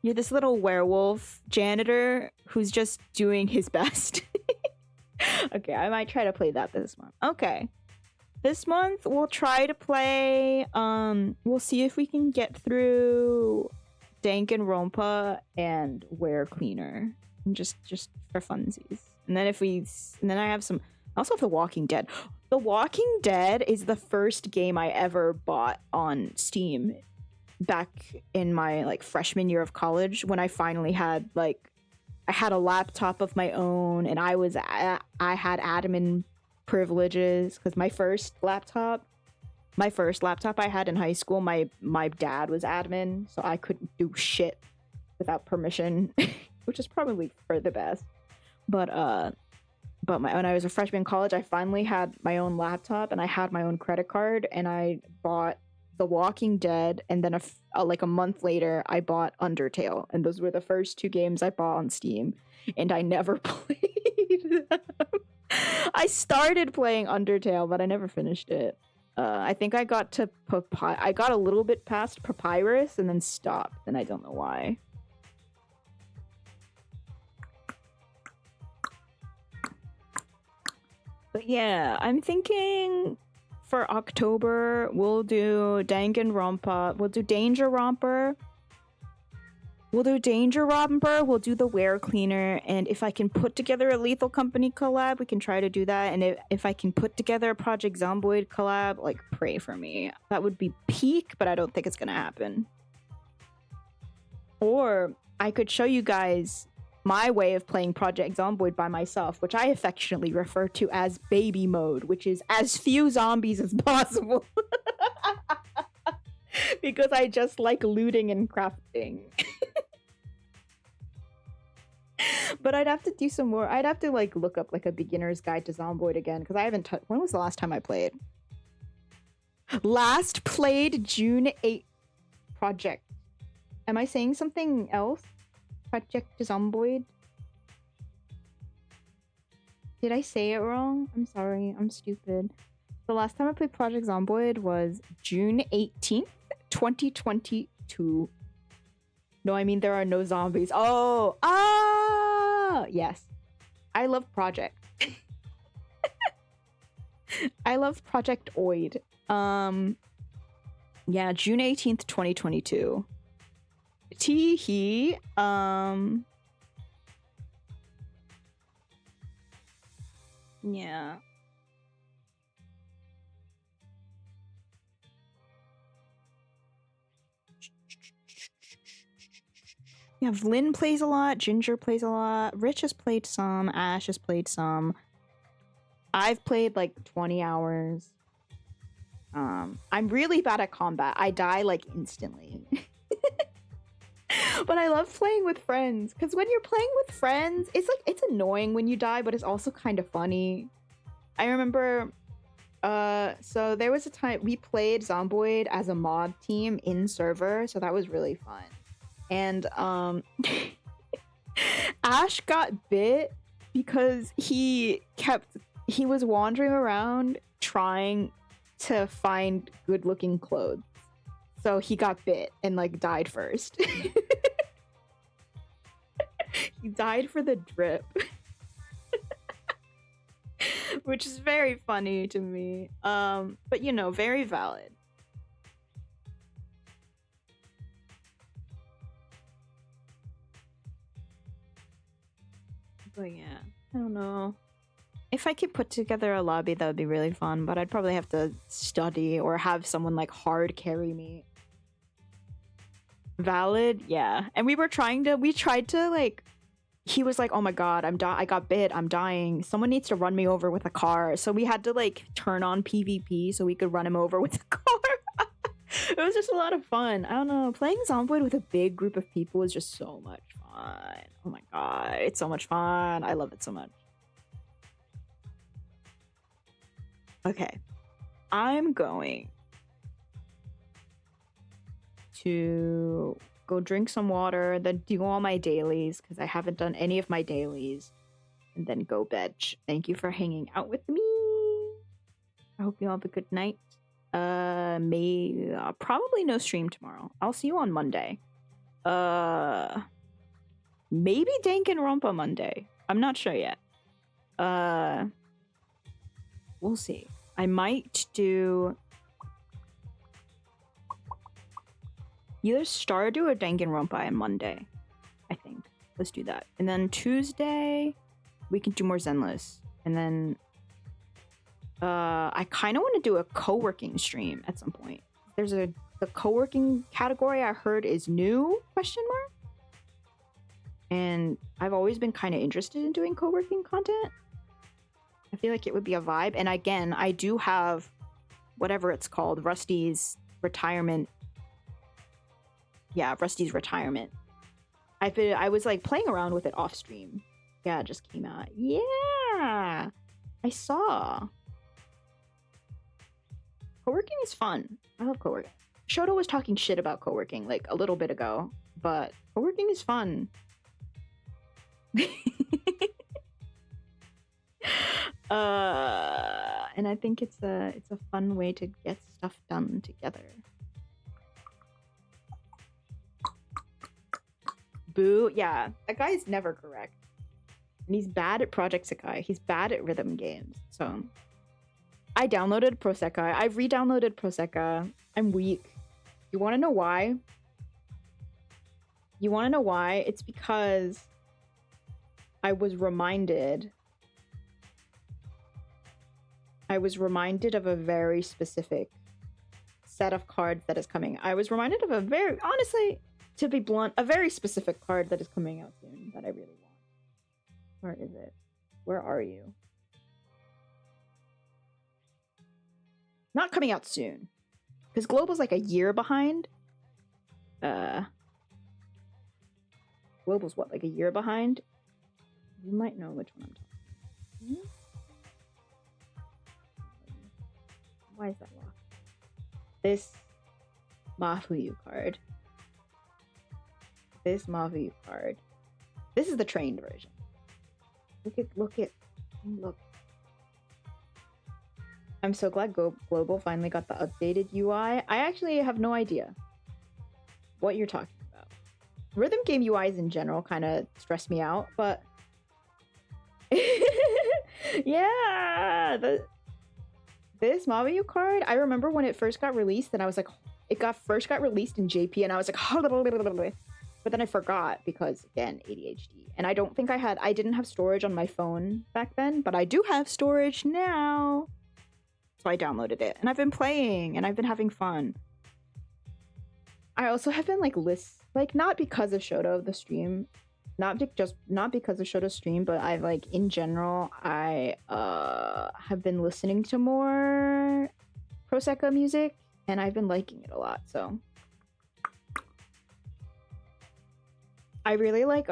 werewolf janitor who's just doing his best. Okay, I might try to play that this month. Okay. This month we'll try to play we'll see if we can get through Danganronpa and Ware Cleaner. Just for funsies. And then I have some I also have The Walking Dead. The Walking Dead is the first game I ever bought on Steam back in my like freshman year of college when I finally had like I had a laptop of my own and I had admin privileges because my first laptop I had in high school, my dad was admin, so I couldn't do shit without permission, which is probably for the best. But when I was a freshman in college, I finally had my own laptop and I had my own credit card and I bought The Walking Dead, and then like a month later I bought Undertale, and those were the first two games I bought on Steam, and I never played them. I started playing Undertale, but I never finished it. I think I got to I got a little bit past Papyrus and then stopped, and I don't know why. But yeah, I'm thinking for October we'll do Danganronpa, we'll do Danger Romper, We'll do Danger Robber, we'll do the Were Cleaner, and if I can put together a Lethal Company collab, we can try to do that. And if I can put together a Project Zomboid collab, like, pray for me. That would be peak, but I don't think it's gonna happen. Or I could show you guys my way of playing Project Zomboid by myself, which I affectionately refer to as baby mode, which is as few zombies as possible. Because I just like looting and crafting. But I'd have to do some more. I'd have to like look up like a beginner's guide to Zomboid again, because I haven't when was the last time I played? Last played June 8th. Project. Am I saying something else? Project Zomboid? Did I say it wrong? I'm sorry. I'm stupid. The last time I played Project Zomboid was June 18th, 2022. No, I mean there are no zombies. Oh, yes. I love Project. I love Project Oid. Yeah, June 18th, 2022. Teehee. Yeah. Yeah, Lynn plays a lot, Ginger plays a lot, Rich has played some, Ash has played some. I've played like 20 hours. I'm really bad at combat. I die like instantly. But I love playing with friends, because when you're playing with friends, it's like, it's annoying when you die, but it's also kind of funny. I remember, so there was a time we played Zomboid as a mod team in server, so that was really fun. And Ash got bit because he was wandering around trying to find good looking clothes. So he got bit and like died first. He died for the drip. Which is very funny to me. But you know, very valid. But yeah, I don't know. If I could put together a lobby, that would be really fun, but I'd probably have to study or have someone like hard carry me. Valid? Yeah. And we tried to like, he was like, oh my god, I got bit, I'm dying. Someone needs to run me over with a car. So we had to like turn on PvP so we could run him over with a car. It was just a lot of fun. I don't know. Playing Zomboid with a big group of people is just so much fun. Oh my god, it's so much fun. I love it so much. Okay. I'm going to go drink some water, then do all my dailies, because I haven't done any of my dailies, and then go bed. Thank you for hanging out with me. I hope you all have a good night. Probably no stream tomorrow. I'll see you on Monday. Maybe Danganronpa Monday. I'm not sure yet. We'll see. I might do either Stardew or Danganronpa on Monday, I think. Let's do that. And then Tuesday, we can do more Zenless. And then I kind of want to do a co-working stream at some point. There's the co-working category I heard is new, ? And I've always been kind of interested in doing co-working content. I feel like it would be a vibe. And again, I do have whatever it's called, Rusty's retirement. Yeah, Rusty's retirement. I was like playing around with it off stream. Yeah, it just came out. Yeah, I saw. Co-working is fun. I love co-working. Shoto was talking shit about co-working like a little bit ago, but co-working is fun. And I think it's a fun way to get stuff done together. Boo, yeah, that guy is never correct. And he's bad at Project Sekai. He's bad at rhythm games. So I downloaded Prosekai. I've re-downloaded Prosekai. I'm weak. You want to know why? You want to know why? It's because I was reminded of a very specific set of cards that is coming. I was reminded of a very, honestly, to be blunt, a very specific card that is coming out soon that I really want. Where is it? Where are you? Not coming out soon. Because Global's like a year behind. Global's what, like a year behind? You might know which one I'm talking about. Why is that locked? This Mafuyu card. This Mafuyu card. This is the trained version. Look. I'm so glad Global finally got the updated UI. I actually have no idea what you're talking about. Rhythm game UIs in general kind of stress me out, but yeah, this Mafuyu card, I remember when it first got released, and I was like, first got released in JP, and I was like, but then I forgot because, again, ADHD. And I don't think I didn't have storage on my phone back then, but I do have storage now. So I downloaded it, and I've been playing, and I've been having fun. I also have been not because of Shoto, the stream, not because of Shoto's stream, but I in general, I have been listening to more Prosecco music, and I've been liking it a lot. So I really like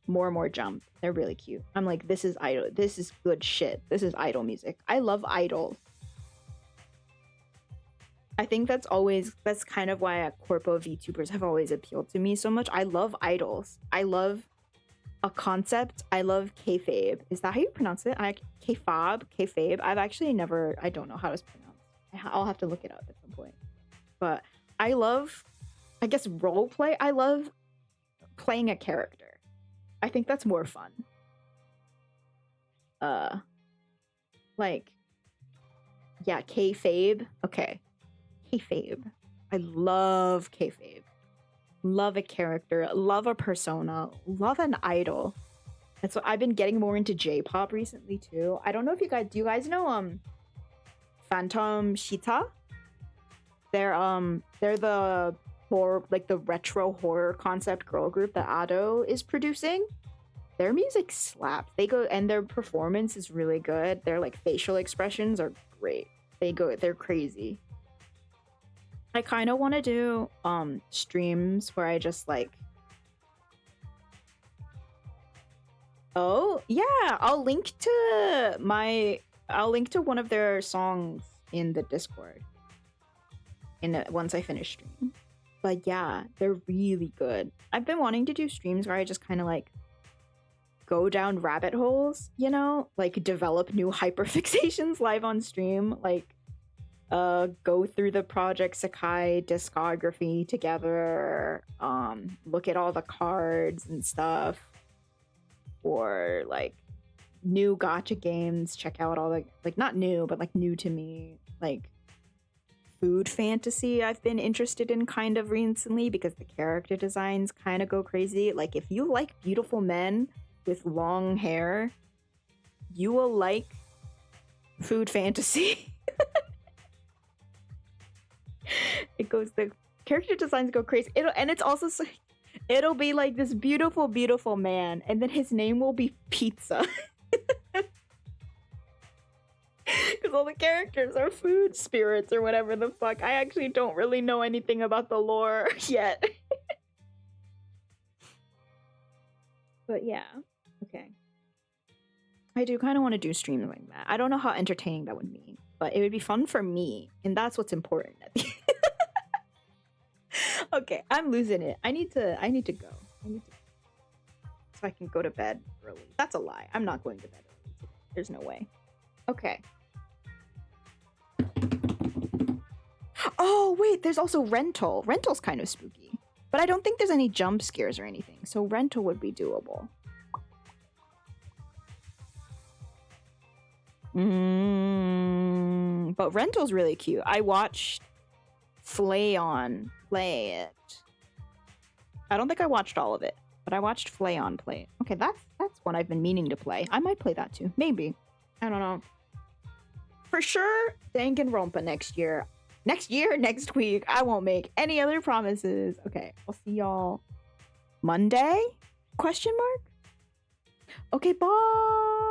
More Jump. They're really cute. I'm like, this is idol. This is good shit. This is idol music. I love idols. I think that's kind of why Corpo VTubers have always appealed to me so much. I love idols. I love a concept. I love kayfabe. Is that how you pronounce it? Kayfabe. I've actually never, I don't know how it's pronounced. I'll have to look it up at some point. But I love, I guess, role play. I love playing a character. I think that's more fun. Yeah, kayfabe. Okay. Kayfabe. I love kayfabe. Love a character. Love a persona. Love an idol. And so I've been getting more into J-pop recently too. I don't know if do you guys know Phantom Shita? They're the horror, the retro horror concept girl group that Ado is producing. Their music slaps. And their performance is really good. Their facial expressions are great. They're crazy. I kind of want to do streams where I just oh yeah, I'll link to one of their songs in the Discord once I finish stream. But yeah, they're really good. I've been wanting to do streams where I just kind of go down rabbit holes, develop new hyperfixations live on stream, go through the Project Sakai discography together, look at all the cards and stuff, or new gacha games, check out all the not new, but new to me, food fantasy I've been interested in kind of recently because the character designs kind of go crazy. If you like beautiful men with long hair, you will like food fantasy. The character designs go crazy. It'll be this beautiful man, and then his name will be Pizza. Because all the characters are food spirits or whatever the fuck. I actually don't really know anything about the lore yet. But yeah, okay. I do kind of want to do streams like that. I don't know how entertaining that would be, but it would be fun for me, and that's what's important. Okay, I'm losing it. I need to go. So I can go to bed early. That's a lie. I'm not going to bed early today. There's no way. Okay. Oh, wait, there's also Rental. Rental's kind of spooky. But I don't think there's any jump scares or anything, so Rental would be doable. But Rental's really cute. I watched Flayon play it. I don't think I watched all of it, but I watched Flayon play it. Okay, that's one I've been meaning to play. I might play that too. Maybe. I don't know. For sure, Danganronpa next year. Next week. I won't make any other promises. Okay, I'll see y'all Monday? Question mark? Okay, bye.